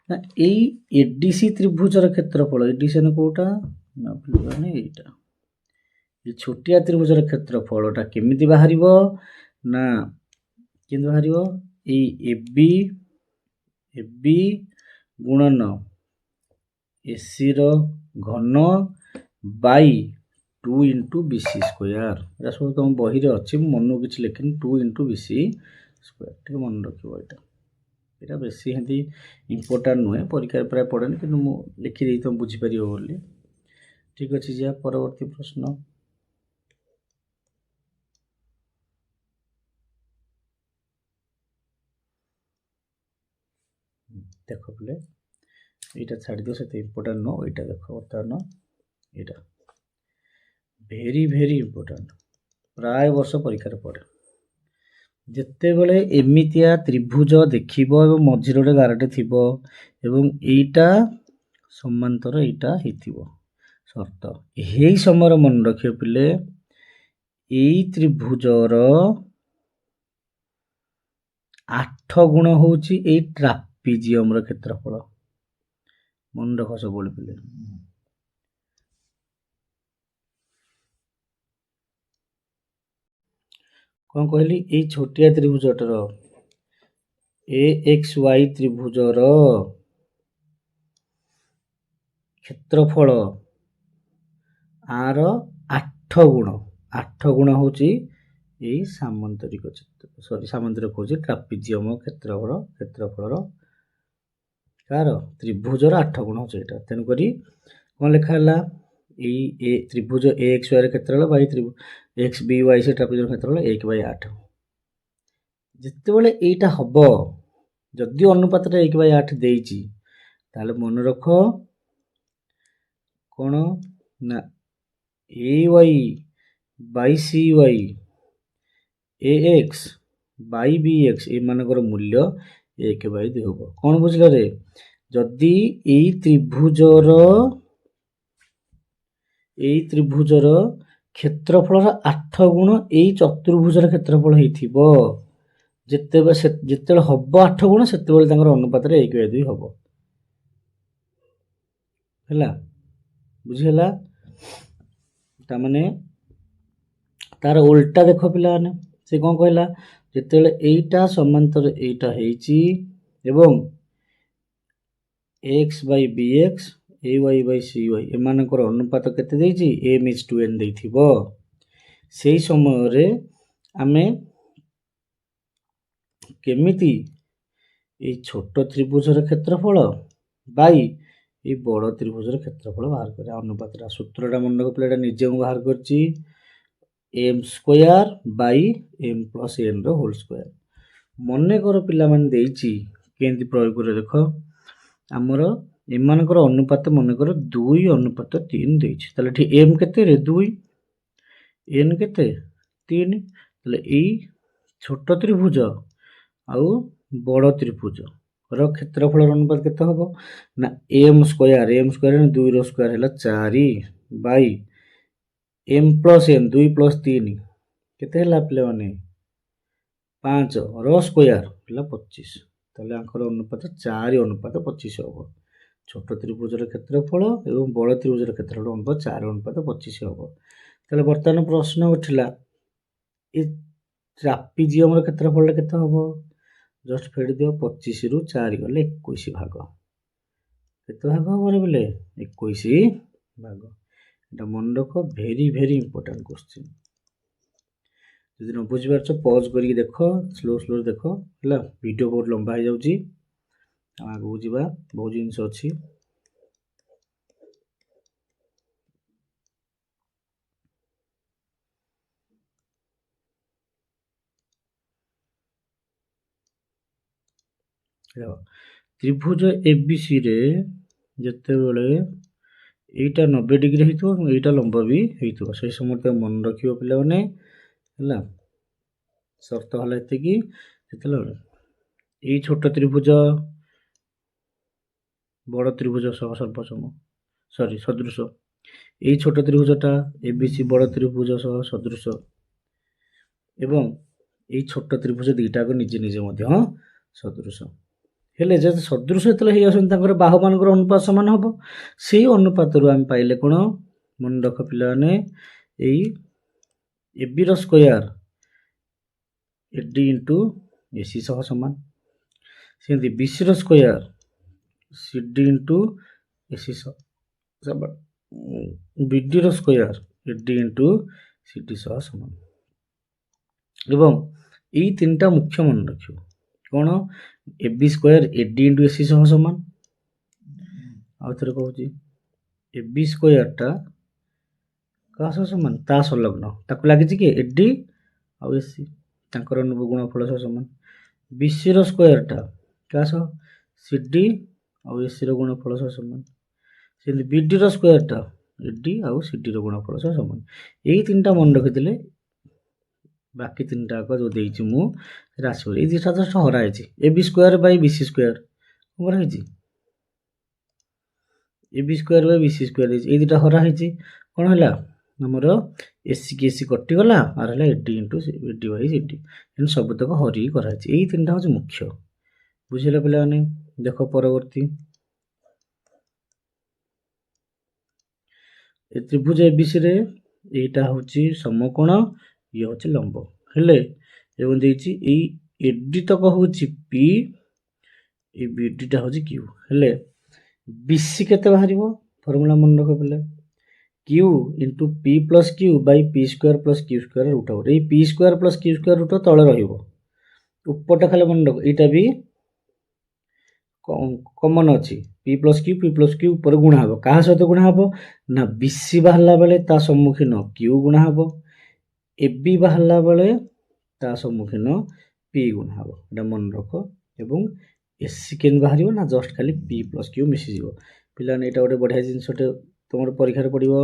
Speaker 1: ନା ଏଇ ଏଡିସି ତ୍ରିଭୁଜର କ୍ଷେତ୍ରଫଳ ଏଡିସି କୋଉଟା ନା ଏଇଟା এই ଛୋଟିଆ ତ୍ରିଭୁଜର କ୍ଷେତ୍ରଫଳଟା କେମିତି ବାହାରିବ ନା କେମିତି ବାହାରିବ ଏଇ এবি ଗୁଣନ ଏସିର ଘନ ବାଇ 2 × BC ସ୍କୋୟାର। ଏଇଟା ସବୁ ତମ ବହିରେ ଅଛି, ମୁଁ ମନକୁ କିଛି ଲେଖିନି। 2 × BC ସ୍କୋୟାର ଟିକେ ମନେ ରଖିବ। ଏଇଟା ବେଶୀ ହେନ୍ତି ଇମ୍ପୋର୍ଟାଣ୍ଟ ନୁହେଁ, ପରୀକ୍ଷାରେ ପ୍ରାୟ ପଡ଼େନି, କିନ୍ତୁ ମୁଁ ଲେଖିଦେଇ ତମେ ବୁଝିପାରିବ ବୋଲି। ଠିକ୍ ଅଛି, ଯିବା ପରବର୍ତ୍ତୀ ପ୍ରଶ୍ନ। ଦେଖ ପିଲେ এইটা ଛାଡ଼ିଦିଅ, ସେତେ ଇମ୍ପୋର୍ଟାଣ୍ଟ ନୁହଁ। ଏଇଟା ଦେଖ ବର୍ତ୍ତମାନ ଏଇଟା ଭେରି ଭେରି ଇମ୍ପୋର୍ଟାଣ୍ଟ, ପ୍ରାୟ ବର୍ଷ ପରୀକ୍ଷାରେ ପଡ଼େ। ଯେତେବେଳେ ଏମିତିଆ ତ୍ରିଭୁଜ ଦେଖିବ ଏବଂ ମଝିରେ ଗୋଟେ ଗାରଟେ ଥିବ ଏବଂ ଏଇଟା ସମାନ୍ତର ଏଇଟା ହେଇଥିବ ସର୍ତ୍ତ, ଏହି ସମୟରେ ମନେ ରଖିବ ପିଲେ ଏଇ ତ୍ରିଭୁଜର 8 ଗୁଣ ହେଉଛି ଏଇ ଟ୍ରାପିଜିୟମର କ୍ଷେତ୍ରଫଳ। ମନେ ରଖ ସବୁବେଳେ ପିଲେ। କ'ଣ କହିଲି? ଏଇ ଛୋଟିଆ ତ୍ରିଭୁଜଟାର AXY ତ୍ରିଭୁଜର କ୍ଷେତ୍ରଫଳ ଆର 8 ଗୁଣ। 8 ଗୁଣ ହେଉଛି ଏଇ ସାମାନ୍ତରିକ କହୁଛି ଟ୍ରାପିଜିୟମ କ୍ଷେତ୍ରଫଳର କାର ତ୍ରିଭୁଜର 8 ଗୁଣ ହେଉଛି ଏଇଟା। ତେଣୁକରି କ'ଣ ଲେଖା ହେଲା? ଏଇ ତ୍ରିଭୁଜ AXY ର କ୍ଷେତ୍ରଫଳ ବାଇ XBY ସେ ଟ୍ରାପିଜିୟମ କ୍ଷେତ୍ରଫଳ 1/8। ଯେତେବେଳେ ଏଇଟା ହବ, ଯଦି ଅନୁପାତଟା 1/8 ଦେଇଛି, ତାହେଲେ ମନେ ରଖ କ'ଣ ନା AY Bai CY AX Bai BX ଏମାନଙ୍କର ମୂଲ୍ୟ 1/2 ହେବ। କ'ଣ ବୁଝିଲ ରେ? ଯଦି ଏଇ ତ୍ରିଭୁଜର କ୍ଷେତ୍ରଫଳର 8 ଗୁଣ ଏଇ ଚତୁର୍ଭୁଜର କ୍ଷେତ୍ରଫଳ ହେଇଥିବ, ଯେତେବେଳେ ହବ 8 ଗୁଣ, ସେତେବେଳେ ତାଙ୍କର ଅନୁପାତରେ 1/2 ହବ। ହେଲା, ବୁଝିହେଲା? ତାମାନେ ତାର ଓଲଟା ଦେଖ ପିଲାମାନେ, ସେ କ'ଣ କହିଲା? ଯେତେବେଳେ ଏଇଟା ସମାନ୍ତର ଏଇଟା ହେଇଛି ଏବଂ X/BX AY/CY ଏମାନଙ୍କର ଅନୁପାତ କେତେ ଦେଇଛି? M:2N ଦେଇଥିବ। ସେଇ ସମୟରେ ଆମେ କେମିତି ଏଇ ଛୋଟ ତ୍ରିଭୁଜର କ୍ଷେତ୍ରଫଳ ବାଇ ଏଇ ବଡ଼ ତ୍ରିଭୁଜର କ୍ଷେତ୍ରଫଳ ବାହାର କରିବା ଅନୁପାତଟା। ସୂତ୍ରଟା ମନେ ରଖ ପିଲା, ଏଇଟା ନିଜେ ମୁଁ ବାହାର କରିଛି, M²/M+N ର ହୋଲ୍ ସ୍କୋୟାର। ମନେକର ପିଲାମାନେ ଦେଇଛି କେମିତି ପ୍ରୟୋଗ କରିବ ଦେଖ। ଆମର ଏମାନଙ୍କର ଅନୁପାତ ମନେକର 2:3 ଦେଇଛି, ତାହେଲେ ଏଠି M କେତେରେ 2, N କେତେ 3, ତାହେଲେ ଏଇ ଛୋଟ ତ୍ରିଭୁଜ ଆଉ ବଡ଼ ତ୍ରିଭୁଜର କ୍ଷେତ୍ରଫଳର ଅନୁପାତ କେତେ ହେବ ନା M²। M² 2 ର ସ୍କୋୟାର ହେଲା 4 Bai m plus n 2 plus 3 केते ହେଲା ପିଲାମାନେ 5 ର ସ୍କୋୟାର ହେଲା 25 ତାହେଲେ ଆଙ୍କର ଅନୁପାତ 4 ଅନୁପାତ 25 ହେବ। ଛୋଟ ତ୍ରିଭୁଜର କ୍ଷେତ୍ରଫଳ ଏବଂ ବଡ଼ ତ୍ରିଭୁଜର କ୍ଷେତ୍ରଫଳ ଅନୁପାତ 4 ଅନୁପାତ 25 ହେବ। ତାହେଲେ ବର୍ତ୍ତମାନ ପ୍ରଶ୍ନ ଉଠିଲା ଏ ଟ୍ରାପିଜିୟମର କ୍ଷେତ୍ରଫଳଟା କେତେ ହେବ? ଜଷ୍ଟ ଫେଡ଼ି ଦିଅ 25 ରୁ 4 ଗଲେ 21 ଭାଗ। କେତେ ଭାଗ ହେବ ବୋଲେ 21 ଭାଗ। এটা মনে রখ, ভেরি ভেরি ইম্পর্টান্ট কোশ্চিন। যদি ন বুঝিপারছ পজ করিকি দেখ, স্লো দেখ ହେଲା। ভিডিও ବହୁତ ଲମ୍ବା ହେଇଯାଉଛି, ଆଗକୁ ଯିବା, ବହୁତ ଜିନିଷ ଅଛି। ତ୍ରିଭୁଜ ଏବିସି ରେ ଯେତେବେଳେ এইটা 90 ডিগ্রি ହେଇଥିବ ଏବଂ এইটা ଲମ୍ବ ବି ହେଇଥିବ, ସେଇ ସମୟରେ ମନେ ରଖିବ ପିଲାମାନେ ହେଲା। ସର୍ତ୍ତ ହେଲା ଏତିକି, ଯେତେବେଳେ ଏଇ ଛୋଟ ତ୍ରିଭୁଜ ବଡ଼ ତ୍ରିଭୁଜ ସହ ସର୍ବସମ ସଦୃଶ, ଏଇ ଛୋଟ ତ୍ରିଭୁଜଟା ଏବିସି ବଡ଼ ତ୍ରିଭୁଜ ସହ ସଦୃଶ ଏବଂ ଏଇ ଛୋଟ ତ୍ରିଭୁଜ ଦୁଇଟାକ ନିଜେ ନିଜେ ମଧ୍ୟ ସଦୃଶ। ହେଲେ ଯଦି ସଦୃଶ ଯେତେବେଳେ ହେଇଯାଉଛନ୍ତି ତାଙ୍କର ବାହୁମାନଙ୍କର ଅନୁପାତ ସମାନ ହେବ। ସେଇ ଅନୁପାତରୁ ଆମେ ପାଇଲେ କ'ଣ? ମନେ ରଖ ପିଲାମାନେ, ଏଇ ଏବିର ସ୍କୋୟାର ଏଡି ଇଣ୍ଟୁ ଏସି ସହ ସମାନ। ସେମିତି ବିସିର ସ୍କୋୟାର ସିଡି ଇଣ୍ଟୁ ଏସି ସହ ସମାନ। ବିଡିର ସ୍କୋୟାର ଏଡି ଇଣ୍ଟୁ ସିଡି ସହ ସମାନ। ଏବଂ ଏଇ ତିନିଟା ମୁଖ୍ୟ ମନେ ରଖିବ। କ'ଣ? এবি ସ୍କୋୟାର ଏଡି ଇଣ୍ଟୁ ଏସି ସହ ସମାନ। ଆଉ ଥରେ କହୁଛି, এবି ସ୍କୋୟାରଟା କାହା ସହ ସମାନ? ତା ସଂଲଗ୍ନ, ତାକୁ ଲାଗିଛି କି ଏଡି ଆଉ ଏସି, ତାଙ୍କର ଗୁଣଫଳ ସହ ସମାନ। ବିସିର ସ୍କୋୟାରଟା କାହା ସହ? ସିଡି ଆଉ ଏସିର ଗୁଣଫଳ ସହ ସମାନ। ସେମିତି ବିଡିର ସ୍କୋୟାରଟା ଏଡି ଆଉ ସିଡିର ଗୁଣଫଳ ସହ ସମାନ। ଏଇ ତିନିଟା ମନେ ରଖିଥିଲେ ବାକି ତିନିଟା ଯାକ ଯେଉଁ ଦେଇଛି ମୁଁ ରାଶି, ଏଇ ଦୁଇଟା ଜଷ୍ଟ ହରା ହେଇଛି। AB square by BC square ହରା ହେଇଛି, AB square by BC square ହେଇଛି, ଏଇ ଦୁଇଟା ହରା ହେଇଛି। କ'ଣ ହେଲା? ଆମର ଏସି କି ଏସି କଟିଗଲା, আর ହେଲା ଏଡି ଇଣ୍ଟୁ ଏଡି ବାଇ ସିଡି, ଏମିତି ସବୁତକ ହରିକି କରାହେଇଛି। ଏଇ ତିନିଟା ହେଉଛି ମୁଖ୍ୟ। ବୁଝିଲେ ପିଲାମାନେ? ଦେଖ ପରବର୍ତ୍ତୀ, ଏ ତ୍ରିଭୁଜ ଏବିସିରେ এইটা ହେଉଛି ସମକୋଣ, ଇଏ ହେଉଛି ଲମ୍ବ। ହେଲେ ଏବଂ ଦେଇଛି ଏଇ ଏଡି ତକ ହେଉଛି ପି, ଏଇ ବିଡିଟା ହେଉଛି କ୍ୟୁ। ହେଲେ ବିସି କେତେ ବାହାରିବ? ଫର୍ମୁଲା ମନେ ରଖ ପିଲା, Q into P plus Q by P square plus Q square root over. ये P square plus Q square root तले रहिबो, उपरटा खाली मन रख, एटा भी कॉमन अछि। पी प्लस क्यू ऊपर गुणा हबो, कहा सहित गुणा हबो ना बीसी बाहरला बेले ता सम्मुखीन क्यू गुणा हबो, एबी बाहरला बेले ता सम्मुखीन पी गुणा हबो। एटा मन रख। एवं एसी केन बाहरिबो ना जस्ट खाली पी प्लस क्यू मिसी जिवो। पिला ने एटा गोटे बढ़िया जिनसटे तुम परीक्षा पड़ो,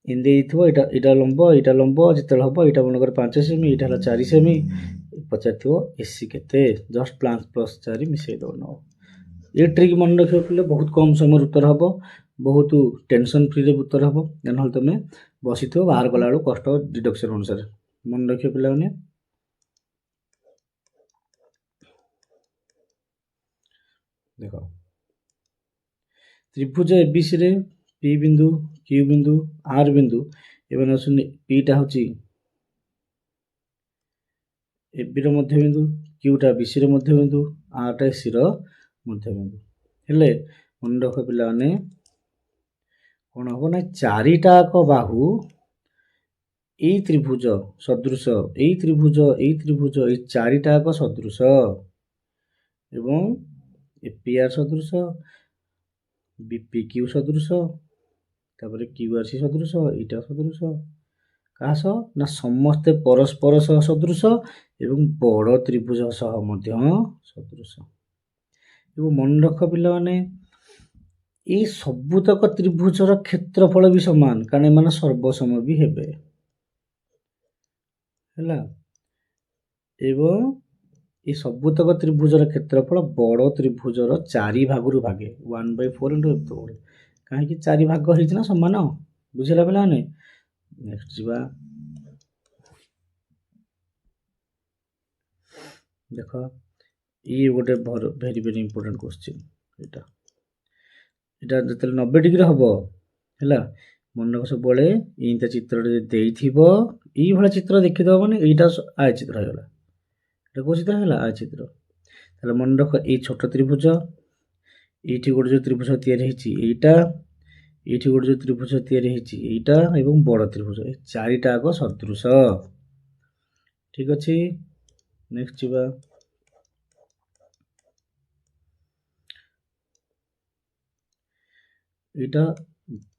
Speaker 1: एमती ये इटा लंब जिते हम यहाँ मनकर 5 सेमी, यहाँ 4 सेमी, पचार एसी केते, जस्ट 5 प्लस 4 मिसई दब न। ये ट्रिक मन रख पे बहुत कम समय उत्तर हम, बहुत टेंशन फ्री रे उत्तर हम। ना तुम बसी थो बाहर कला बेलू कष्ट डिडक्शन अनुसार मन रख पिला मैंने। देख त्रिभुज एबीसी रे पी बिंदु, क्यू बिंदु, आर बिंदु, एवं पीटा हूँ एबी मध्य बिंदु, क्यूटा बीसी मध्य बिंदु, आरटा एसी मध्य बिंदु। हेले मन रख पिला माने कौन हम ना चारिटाक बाहु यही त्रिभुज सदृश, यही त्रिभुज ये चारिटाक सदृश एवं एपीआर सदृश, बीपी क्यू सदृश, तापर क्यूआरसी सदृश, इटा सदृश, क्या सह ना समस्ते परस्पर सह सदृश एवं बड़ त्रिभुज सह मध्य सदृश। एवं मन रख पिला माने ये सबुतक त्रिभुजर क्षेत्रफल भी समान, कारण एमाने सर्वसम भी हेबे हैला। एवं ये सबुतक त्रिभुजर क्षेत्रफल बड़ त्रिभुजर 4 भागरु भागे 1/4 × कहीं 4 भाग होना समान। ବୁଝିଲା ପିଲାମାନେ। ନେକ୍ସଟ ଯିବା, ଦେଖ ଇଏ ଗୋଟେ ଭେରି ଭେରି ଇମ୍ପୋର୍ଟାଣ୍ଟ କ୍ୱେଶ୍ଚିନ୍। ଏଇଟା ଯେତେବେଳେ 90 ଡିଗ୍ରୀ ହବ ହେଲା, ମନେ ରଖ ସବୁବେଳେ ଏଇଟା ଚିତ୍ରଟେ ଯଦି ଦେଇଥିବ, ଏଇଭଳିଆ ଚିତ୍ର ଦେଖିଦେବ ମାନେ ଏଇଟା ଆୟଚିତ୍ର ହେଇଗଲା। ଏଇଟା କୋଉ ଚିତ୍ର ହେଲା? ଆୟଚିତ୍ର। ତାହେଲେ ମନେ ରଖ ଏଇ ଛୋଟ ତ୍ରିଭୁଜ, ଏଇଠି ଗୋଟେ ଯୋଉ ତ୍ରିଭୁଜ ତିଆରି ହେଇଛି ଏଇଟା, ଏଇଠି ଗୋଟେ ଯୋଉ ତ୍ରିଭୁଜ ତିଆରି ହେଇଛି ଏଇଟା, ଏବଂ ବଡ଼ ତ୍ରିଭୁଜ, ଏ ଚାରିଟା ଆଗ ସଦୃଶ। ଠିକ ଅଛି, ନେକ୍ସଟ ଯିବା, ଏଇଟା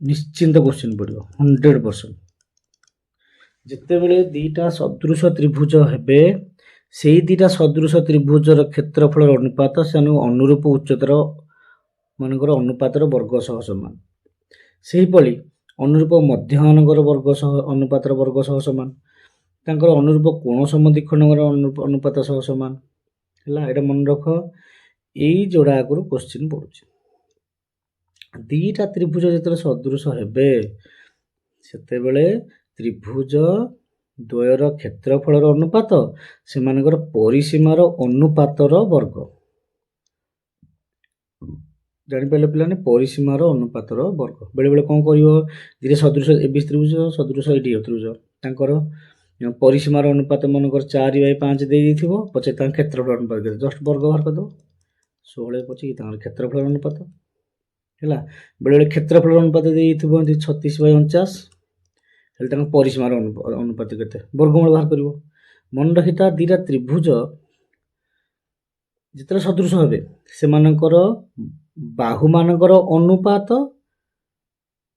Speaker 1: ନିଶ୍ଚିନ୍ତ କ୍ୱେଶ୍ଚିନ୍ ପଡ଼ିବ 100%। ଯେତେବେଳେ ଦିଟା ସଦୃଶ ତ୍ରିଭୁଜ ହେବେ, ସେଇ ଦିଟା ସଦୃଶ ତ୍ରିଭୁଜର କ୍ଷେତ୍ରଫଳର ଅନୁପାତ ସେମାନଙ୍କୁ ଅନୁରୂପ ଉଚ୍ଚତାର ମାନଙ୍କର ଅନୁପାତର ବର୍ଗ ସହ ସମାନ। ସେହିଭଳି ଅନୁରୂପ ମଧ୍ୟମାନଙ୍କର ବର୍ଗ ସହ ଅନୁପାତର ବର୍ଗ ସହ ସମାନ, ତାଙ୍କର ଅନୁରୂପ କୋଣ ସମଦ୍ୱିଖଣ୍ଡଙ୍କର ଅନୁପାତ ସହ ସମାନ ହେଲା। ଏଇଟା ମନେ ରଖ, ଏଇ ଯୋଡ଼ା ଆଗରୁ କ୍ୱେଶ୍ଚିନ୍ ପଡ଼ୁଛି। ଦିଟା ତ୍ରିଭୁଜ ଯେତେବେଳେ ସଦୃଶ ହେବେ, ସେତେବେଳେ ତ୍ରିଭୁଜ ଦ୍ୱୟର କ୍ଷେତ୍ରଫଳର ଅନୁପାତ ସେମାନଙ୍କର ପରିସୀମାର ଅନୁପାତର ବର୍ଗ। ଜାଣିପାରିଲେ ପିଲାମାନେ, ପରିସୀମାର ଅନୁପାତର ବର୍ଗ। ବେଳେବେଳେ କ'ଣ କରିବ, ଦିଟା ସଦୃଶ ଏବି ତ୍ରିଭୁଜ ସଦୃଶ ଏଇଠି ତ୍ରିଭୁଜ, ତାଙ୍କର ପରିସୀମାର ଅନୁପାତ ମନେକର 4/5 ଦେଇଥିବ, ପଛେ ତାଙ୍କ କ୍ଷେତ୍ରଫଳ ଅନୁପାତ ଜଷ୍ଟ ବର୍ଗ ବାହାର କରିଦେବ, 16 ପଛେ ତାଙ୍କର କ୍ଷେତ୍ରଫଳ ଅନୁପାତ ହେଲା। ବେଳେବେଳେ କ୍ଷେତ୍ରଫଳ ଅନୁପାତ ଦେଇଥିବ 36/49, ହେଲେ ତାଙ୍କ ପରିସୀମାର ଅନୁପାତ କେତେ, ବର୍ଗମୂଳ ବାହାର କରିବ। ମନେ ରଖିଥା, ଦିଟା ତ୍ରିଭୁଜ ଯେତେବେଳେ ସଦୃଶ ହେବେ, ସେମାନଙ୍କର ବାହୁମାନଙ୍କର ଅନୁପାତ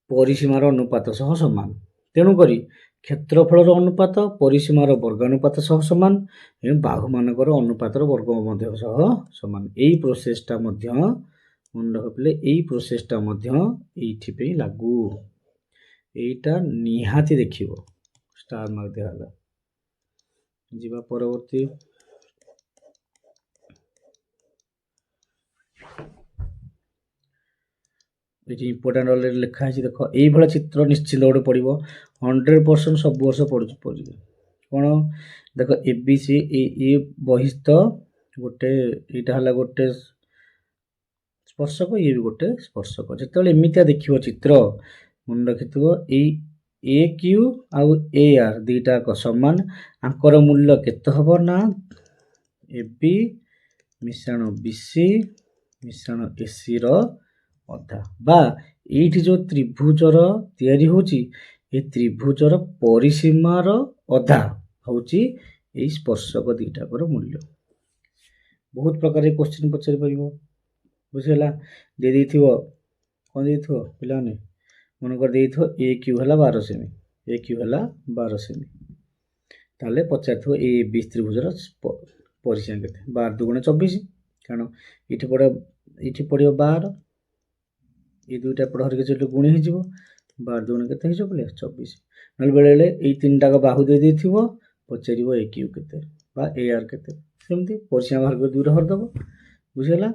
Speaker 1: ପରିସୀମାର ଅନୁପାତ ସହ ସମାନ। ତେଣୁକରି କ୍ଷେତ୍ରଫଳର ଅନୁପାତ ପରିସୀମାର ବର୍ଗାନୁପାତ ସହ ସମାନ ଏବଂ ବାହୁମାନଙ୍କର ଅନୁପାତର ବର୍ଗ ମଧ୍ୟ ସହ ସମାନ। ଏଇ ପ୍ରୋସେସଟା ମଧ୍ୟ ମନେ ରଖିଲେ, ଏଇ ପ୍ରୋସେସଟା ମଧ୍ୟ ଏଇଥି ପାଇଁ ଲାଗୁ। এইটা ନିହାତି ଦେଖିବ, ଷ୍ଟାର ମାର୍କ ଦିଆହେଲା। ଯିବା ପରବର୍ତ୍ତୀ, ଏଠି ଇମ୍ପୋର୍ଟାଣ୍ଟ ଅଲରେଡି ଲେଖା ହେଇଛି। ଦେଖ ଏଇଭଳିଆ ଚିତ୍ର ନିଶ୍ଚିତ ଗୋଟେ ପଡ଼ିବ, 100% ସବୁ ବର୍ଷ ପଡ଼ୁଛି। କ'ଣ ଦେଖ, ABC ଏ ବହିସ୍ଥ ଗୋଟେ, ଏଇଟା ହେଲା ଗୋଟେ ସ୍ପର୍ଶକ, ଇଏ ବି ଗୋଟେ ସ୍ପର୍ଶକ। ଯେତେବେଳେ ଏମିତିଆ ଦେଖିବ ଚିତ୍ର, ମନେ ରଖିଥିବ ଏଇ AQ ଆଉ AR ଦୁଇଟା ଯାକ ସମାନ। ଆଙ୍କର ମୂଲ୍ୟ କେତେ ହେବ ନା AB ମିଶାଣ BC ମିଶାଣ AC ର ଅଧା, ବା ଏଇଠି ଯୋଉ ତ୍ରିଭୁଜର ତିଆରି ହେଉଛି, ଏ ତ୍ରିଭୁଜର ପରିସୀମାର ଅଧା ହେଉଛି ଏଇ ସ୍ପର୍ଶକ ଦୁଇଟାକର ମୂଲ୍ୟ। ବହୁତ ପ୍ରକାର କ୍ୱେଶ୍ଚିନ୍ ପଚାରି ପାରିବ, ବୁଝିଗଲା। ଦେଇଥିବ କ'ଣ ଦେଇଥିବ ପିଲାମାନେ, ମନେକର ଦେଇଥିବ AQ ହେଲା 12 ସେମି, AQ ହେଲା 12 ସେମି, ତାହେଲେ ପଚାରିଥିବ AB ତ୍ରିଭୁଜର ପରିସୀମା କେତେ, 12 × 24, କାରଣ ଏଇଠି ପଡ଼ିବ 12, এই দুইটা পড় হরিকে চলে গুণি হয়ে 12 × কেতে হয়ে পিলে 24। নହେলে বেড়ে এই তিনটাক বাহু দিয়ে দিয়েଥିବ, পচারিব AQ কেতে বা AR কেতে, সেমতি পরিসীমা বাহার করে দুইটা হরদেব, বুঝিগলা।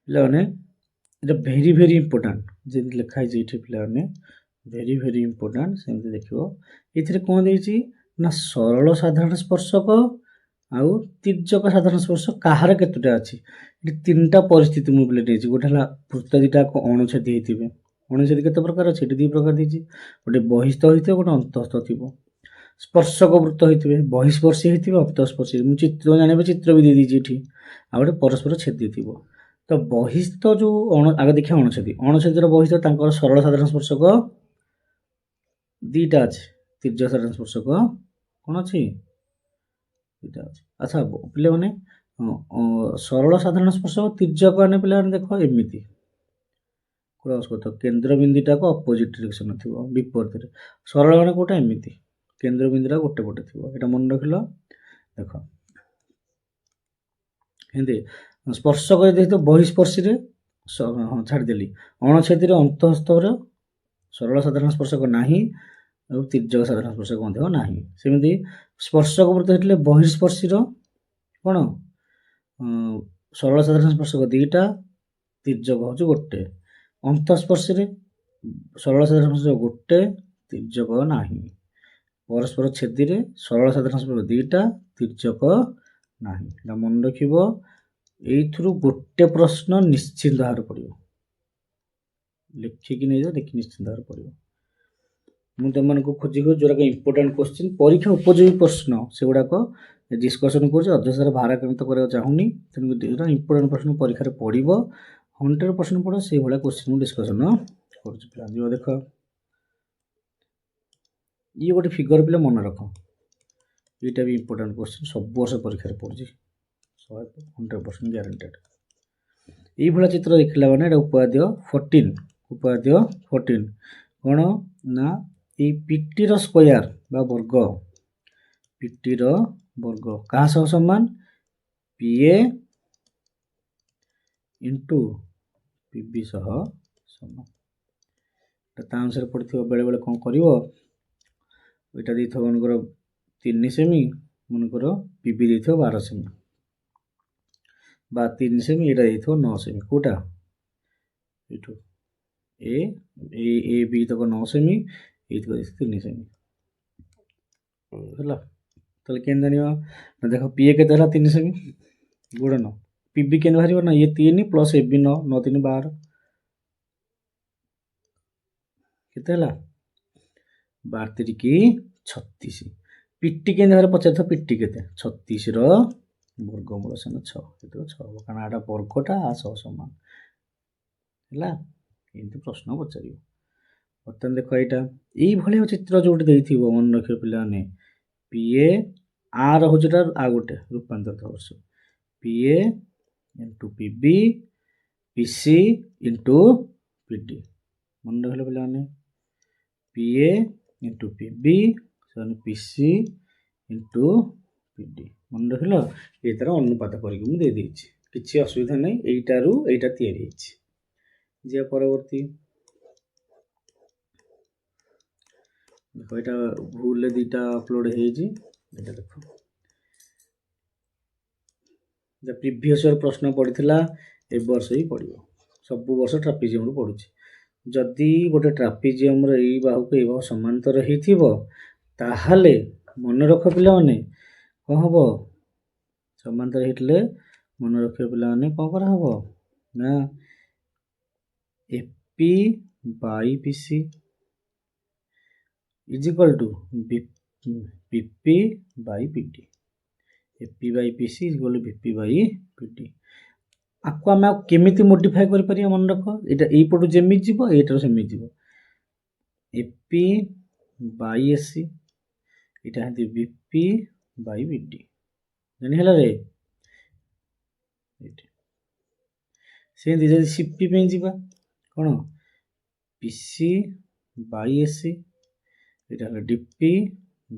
Speaker 1: ପିଲାମାନେ এটা ଭେରି ଭେରି ଇମ୍ପୋର୍ଟାଣ୍ଟ, ଯେମିତି ଲେଖା ହେଇଛି ଏଇଠି ପିଲାମାନେ, ଭେରି ଭେରି ଇମ୍ପୋର୍ଟାଣ୍ଟ। ସେମିତି ଦେଖିବ, ଏଥିରେ କ'ଣ ଦେଇଛି ନା ସରଳ ସାଧାରଣ ସ୍ପର୍ଶକ ଆଉ ତିର୍ଯ୍ୟକ ସାଧାରଣ ସ୍ପର୍ଶ କାହାର କେତେଟା ଅଛି। ଏଠି ତିନିଟା ପରିସ୍ଥିତି ମୁଁ ପିଲା ଦେଇଛି। ଗୋଟେ ହେଲା ବୃତ୍ତ ଦୁଇଟା ଅଣଛେଦି ହେଇଥିବେ, ଅଣଛେଦି କେତେ ପ୍ରକାର ଅଛି, ଏଠି ଦୁଇ ପ୍ରକାର ଦେଇଛି। ଗୋଟେ ବହିସ୍ଥ ହେଇଥିବ, ଗୋଟେ ଅନ୍ତଃସ୍ଥ ଥିବ। ସ୍ପର୍ଶକ ବୃତ୍ତ ହେଇଥିବେ, ବହିଃସ୍ପର୍ଶୀ ହେଇଥିବେ, ଅନ୍ତଃସ୍ପର୍ଶୀ। ମୁଁ ଚିତ୍ର ଜାଣିବେ, ଚିତ୍ର ବି ଦେଇଦେଇଛି ଏଠି। ଆଉ ଗୋଟେ ପରସ୍ପର ଛେଦି ଥିବ। ତ ବହିସ୍ଥ ଯୋଉ ଆଗ ଦେଖିବା ଅଣଛେଦି, ଅଣଛେଦିର ବହିସ୍ଥ ତାଙ୍କର ସରଳ ସାଧାରଣ ସ୍ପର୍ଶକ ଦୁଇଟା ଅଛି, ତିର୍ଯ୍ୟକ ସାଧାରଣ ସ୍ପର୍ଶକ କ'ଣ ଅଛି, ଦୁଇଟା ଅଛି। ଆଚ୍ଛା ପିଲାମାନେ, ସରଳ ସାଧାରଣ ସ୍ପର୍ଶକ ତିର୍ଯ୍ୟକ ମାନେ ପିଲାମାନେ ଦେଖ ଏମିତି କ୍ରସ୍ କରିଥିବ, କେନ୍ଦ୍ରବିନ୍ଦୁଟାକୁ ଅପୋଜିଟ୍ ଡିରେକ୍ସନ ଥିବ, ବିପରୀତରେ। ସରଳ ମାନେ କୋଉଟା ଏମିତି, କେନ୍ଦ୍ରବିନ୍ଦୁଟା ଗୋଟେ ପଟେ ଥିବ। ଏଇଟା ମନେ ରଖିଲ। ଦେଖ ଏମିତି ସ୍ପର୍ଶକ ଯଦି ହେଇଥିବ ବହିଃସ୍ପର୍ଶୀରେ, ହଁ ଛାଡ଼ିଦେଲି, ଅଣଛେଦିରେ ଅନ୍ତଃସ୍ଥର ସରଳ ସାଧାରଣ ସ୍ପର୍ଶକ ନାହିଁ, ଆଉ ତିର୍ଯ୍ୟକ ସାଧାରଣ ସ୍ପର୍ଶକ ମଧ୍ୟ ନାହିଁ। ସେମିତି ସ୍ପର୍ଶକ ବୃତ୍ତ ହେଇଥିଲେ ବହିଃସ୍ପର୍ଶୀର କ'ଣ ସରଳ ସାଧାରଣ ସ୍ପର୍ଶକ ଦୁଇଟା, ତିର୍ଯ୍ୟକ ହେଉଛି ଗୋଟେ। ଅନ୍ତଃସ୍ପର୍ଶରେ ସରଳ ସାଧାରଣ ସ୍ପର୍ଶକ ଗୋଟେ, ତିର୍ଯ୍ୟକ ନାହିଁ। ପରସ୍ପର ଛେଦିରେ ସରଳ ସାଧାରଣ ସ୍ପର୍ଶକ ଦୁଇଟା, ତିର୍ଯ୍ୟକ ନାହିଁ। ନା ମନେ ରଖିବ, ଏଇଥିରୁ ଗୋଟେ ପ୍ରଶ୍ନ ନିଶ୍ଚିନ୍ତ ଭାବରେ ପଡ଼ିବ। ଲେଖିକି ନେଇଯାଅ, ଦେଖି ନିଶ୍ଚିନ୍ତ ଭାବରେ ପଡ଼ିବ। ମୁଁ ତୁମମାନଙ୍କୁ ଖୋଜି ଯେଉଁଗୁଡ଼ାକ ଇମ୍ପୋର୍ଟାଣ୍ଟ କ୍ୱେଶ୍ଚିନ୍, ପରୀକ୍ଷା ଉପଯୋଗୀ ପ୍ରଶ୍ନ, ସେଗୁଡ଼ାକ ଡିସ୍କସନ୍ କରୁଛି। ଅଧ୍ୟକ୍ଷର ଭାରାକ୍ରାନ୍ତ କରିବାକୁ ଚାହୁଁନି। ତେଣୁ ଯେଉଁଟା ଇମ୍ପୋର୍ଟାଣ୍ଟ ପ୍ରଶ୍ନ ପରୀକ୍ଷାରେ ପଡ଼ିବ, 100% ପଡ଼ିବ, ସେଇଭଳିଆ କ୍ୱେଶ୍ଚିନ୍ ମୁଁ ଡିସ୍କସନ୍ କରୁଛି। ପିଲା ଯିବ ଦେଖ, ଇଏ ଗୋଟେ ଫିଗର ପିଲା ମନେ ରଖ। ଏଇଟା ବି ଇମ୍ପୋର୍ଟାଣ୍ଟ କ୍ୱେଶ୍ଚିନ୍, ସବୁ ବର୍ଷ ପରୀକ୍ଷାରେ ପଡ଼ୁଛି, 100% ଗ୍ୟାରେଣ୍ଟେଡ୍। এইভাবে চিত্র দেখিলা মানে এটা উপাদ্য 14, উপাদ্য 14 কোণ না এই পিটির স্কোয়ার বা বর্গ, পিটির বর্গ কাହା ସହ ସମାନ, PA ইন্টু PB ସହ ସମାନ। ତା ଅନୁସାରେ ପଡ଼ିଥିବ। ବେଳେ ବେଳେ କ'ଣ କରିବ, ଏଇଟା ଦେଇଥିବ ମନେକର 3 ସେମି, ମନେକର PB ଦେଇଥିବ 12 ସେମି, বা 3 ସେମି, ଏଇଟା ଦେଇଥିବ 9 ସେମି। କୋଉଟା ଏଇଠୁ ଏ ବି ତକ 9 ସେମି, ଏଇଥିବ 3 ସେମି ହେଲା। ତାହେଲେ କେମିତି ଜାଣିବା ନା, ଦେଖ PA କେତେ ହେଲା 3 ସେମି ଗୁଣନ PB କେମିତି ବାହାରିବ ନା, ଇଏ 3 ପ୍ଲସ୍ AB 9, 9 3 12, କେତେ ହେଲା 12 3 36। PT କେମିତି ବାହାରେ ପଚାରିଥିବ, PT କେତେ 36 ର ବର୍ଗମୂଳ ସମାନ 6, କେତେ 6 ହେବ, କାରଣ ଏଟା ବର୍ଗଟା ଆ ସହ ସମାନ ହେଲା। ଏମିତି ପ୍ରଶ୍ନ ପଚାରିବ। ବର୍ତ୍ତମାନ ଦେଖ, ଏଇଟା ଏଇଭଳିଆ ଚିତ୍ର ଯୋଉଠି ଦେଇଥିବ ମନେ ରଖିବ ପିଲାମାନେ, PA ଆର ହେଉଛି ଏଟା ଆଉ ଗୋଟେ ରୂପାନ୍ତରିତ ବର୍ଷ, PA into PB, PC into PD। ମନେ ରଖିଲେ ପିଲାମାନେ, PA into PB PC into PD। ମନେ ରଖିଲ, ଏଇ ତାର ଅନୁପାତ କରିକି ମୁଁ ଦେଇଦେଇଛି, କିଛି ଅସୁବିଧା ନାହିଁ। ଏଇଟାରୁ ଏଇଟା ତିଆରି ହେଇଛି। ଯିବା ପରବର୍ତ୍ତୀ, ଦେଖ ଏଇଟା ଭୁଲରେ ଦୁଇଟା ଅପଲୋଡ଼ ହେଇଛି। ଏଇଟା ଦେଖ, ପ୍ରିଭିୟସ୍ ଇୟର ପ୍ରଶ୍ନ ପଡ଼ିଥିଲା, ଏ ବର୍ଷ ହିଁ ପଡ଼ିବ। ସବୁ ବର୍ଷ ଟ୍ରାପିଜିୟମରୁ ପଡ଼ୁଛି। ଯଦି ଗୋଟେ ଟ୍ରାପିଜିୟମର ଏଇ ବାହୁକୁ ଏଇ ବାହୁ ସମାନ୍ତର ହେଇଥିବ, ତାହେଲେ ମନେ ରଖ ପିଲାମାନେ, କ'ଣ ହେବ, ସମାନ୍ତର ହେଇଥିଲେ ମନେ ରଖିବ ପିଲାମାନେ, କ'ଣ କରାହେବ ନା AP Bai PC is equal to BP Bai PD। AP Bai PC is equal to BP Bai PD। ଆକୁ ଆମେ ଆଉ କେମିତି ମୋଡିଫାଏ କରିପାରିବା, ମନେ ରଖ, ଏଇଟା ଏଇପଟୁ ଯେମିତି ଯିବ, ଏଇଟାରୁ ସେମିତି ଯିବ। AP ବାଇ AC, ଏଇଟା ହେନ୍ତି BP ବାଇ BD। ଜାଣି ହେଲା ରେ। ସେମିତି ଯଦି CP ପାଇଁ ଯିବା, କ'ଣ PC ବାଇ AC, ଏଇଟା ହେଲା DP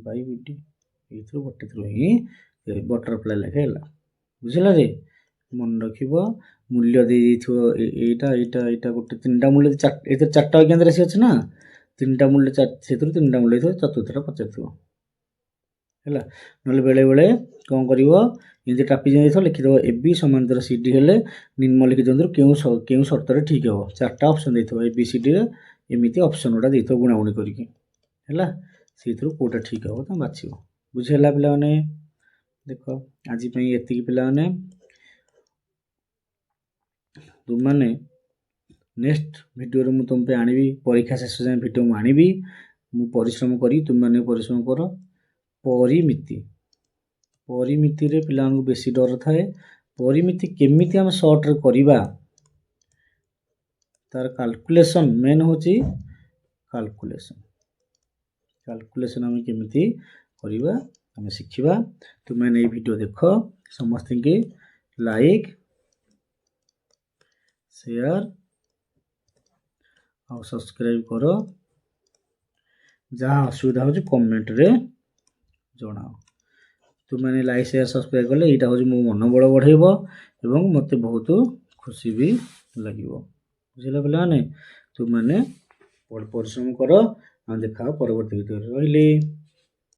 Speaker 1: ବାଇ BD। ଏଇଥିରୁ ଗୋଟେ ଥ୍ରୁ ହିଁ ବଟରଫ୍ଲାଏ ଲେଖା ହେଲା। ବୁଝିଲା ରେ। ମନେ ରଖିବ, ମୂଲ୍ୟ ଦେଇଥିବ ଏଇଟା ଏଇଟା ଏଇଟା ଗୋଟେ 3ଟା ମୂଲ୍ୟ, ଏଥିରେ 4ଟା ଅଜ୍ଞାତ ରାଶି ଅଛି ନା, 3ଟା ମୂଲ୍ୟ, ସେଥିରୁ 3ଟା ମୂଲ୍ୟ ଦେଇଥିବ, ଚତୁର୍ଥଟା ପଚାରିଥିବ ହେଲା। ନହେଲେ ବେଳେବେଳେ କ'ଣ କରିବ, ଏମିତି ଟ୍ରାପିଜିୟମ ଦେଇଥିବ, ଲେଖିଦେବ AB ସମାନ୍ତର CD ହେଲେ ନିମ୍ନଲିଖିତ କେଉଁ ସର୍ତ୍ତରେ ଠିକ୍ ହେବ। 4ଟା ଅପସନ୍ ଦେଇଥିବ ABCDରେ, ଏମିତି ଅପସନ୍ ଗୁଡ଼ା ଦେଇଥିବ ଗୁଣାଗୁଣି କରିକି ହେଲା। ସେଇଥିରୁ କେଉଁଟା ଠିକ୍ ହେବ ତମେ ବାଛିବ। ବୁଝିହେଲା ପିଲାମାନେ। ଦେଖ, ଆଜି ପାଇଁ ଏତିକି ପିଲାମାନେ। ତୁମମାନେ ନେକ୍ସଟ ଭିଡ଼ିଓରେ ମୁଁ ତୁମ ପାଇଁ ଆଣିବି, ପରୀକ୍ଷା ଶେଷ ଯାଏଁ ଭିଡ଼ିଓ ମୁଁ ଆଣିବି। ମୁଁ ପରିଶ୍ରମ କରି, ତୁମମାନେ ପରିଶ୍ରମ କର। ପରିମିତିରେ ପିଲାମାନଙ୍କୁ ବେଶୀ ଡର ଥାଏ। ପରିମିତି କେମିତି ଆମେ ସର୍ଟରେ କରିବା, ତାର କାଲକୁଲେସନ୍ ମେନ୍ ହେଉଛି କାଲକୁଲେସନ୍ ଆମେ କେମିତି କରିବା ଆମେ ଶିଖିବା। ତୁମମାନେ ଏଇ ଭିଡ଼ିଓ ଦେଖ, ସମସ୍ତଙ୍କୁ ଲାଇକ୍ ସେୟାର ଆଉ ସବସ୍କ୍ରାଇବ୍ କର। ଯାହା ଅସୁବିଧା ହେଉଛି କମେଣ୍ଟରେ ଜଣାଅ। ତୁମମାନେ ଲାଇକ୍ ସେୟାର ସବସ୍କ୍ରାଇବ୍ କଲେ ଏଇଟା ହେଉଛି ମୋ ମନୋବଳ ବଢ଼େଇବ ଏବଂ ମୋତେ ବହୁତ ଖୁସି ବି ଲାଗିବ। ବୁଝିଲ ପିଲାମାନେ। ତୁମମାନେ ପରିଶ୍ରମ କର। ଆମେ ଦେଖା ପରବର୍ତ୍ତୀ ଭିଡ଼ିଓରେ। ରହିଲି।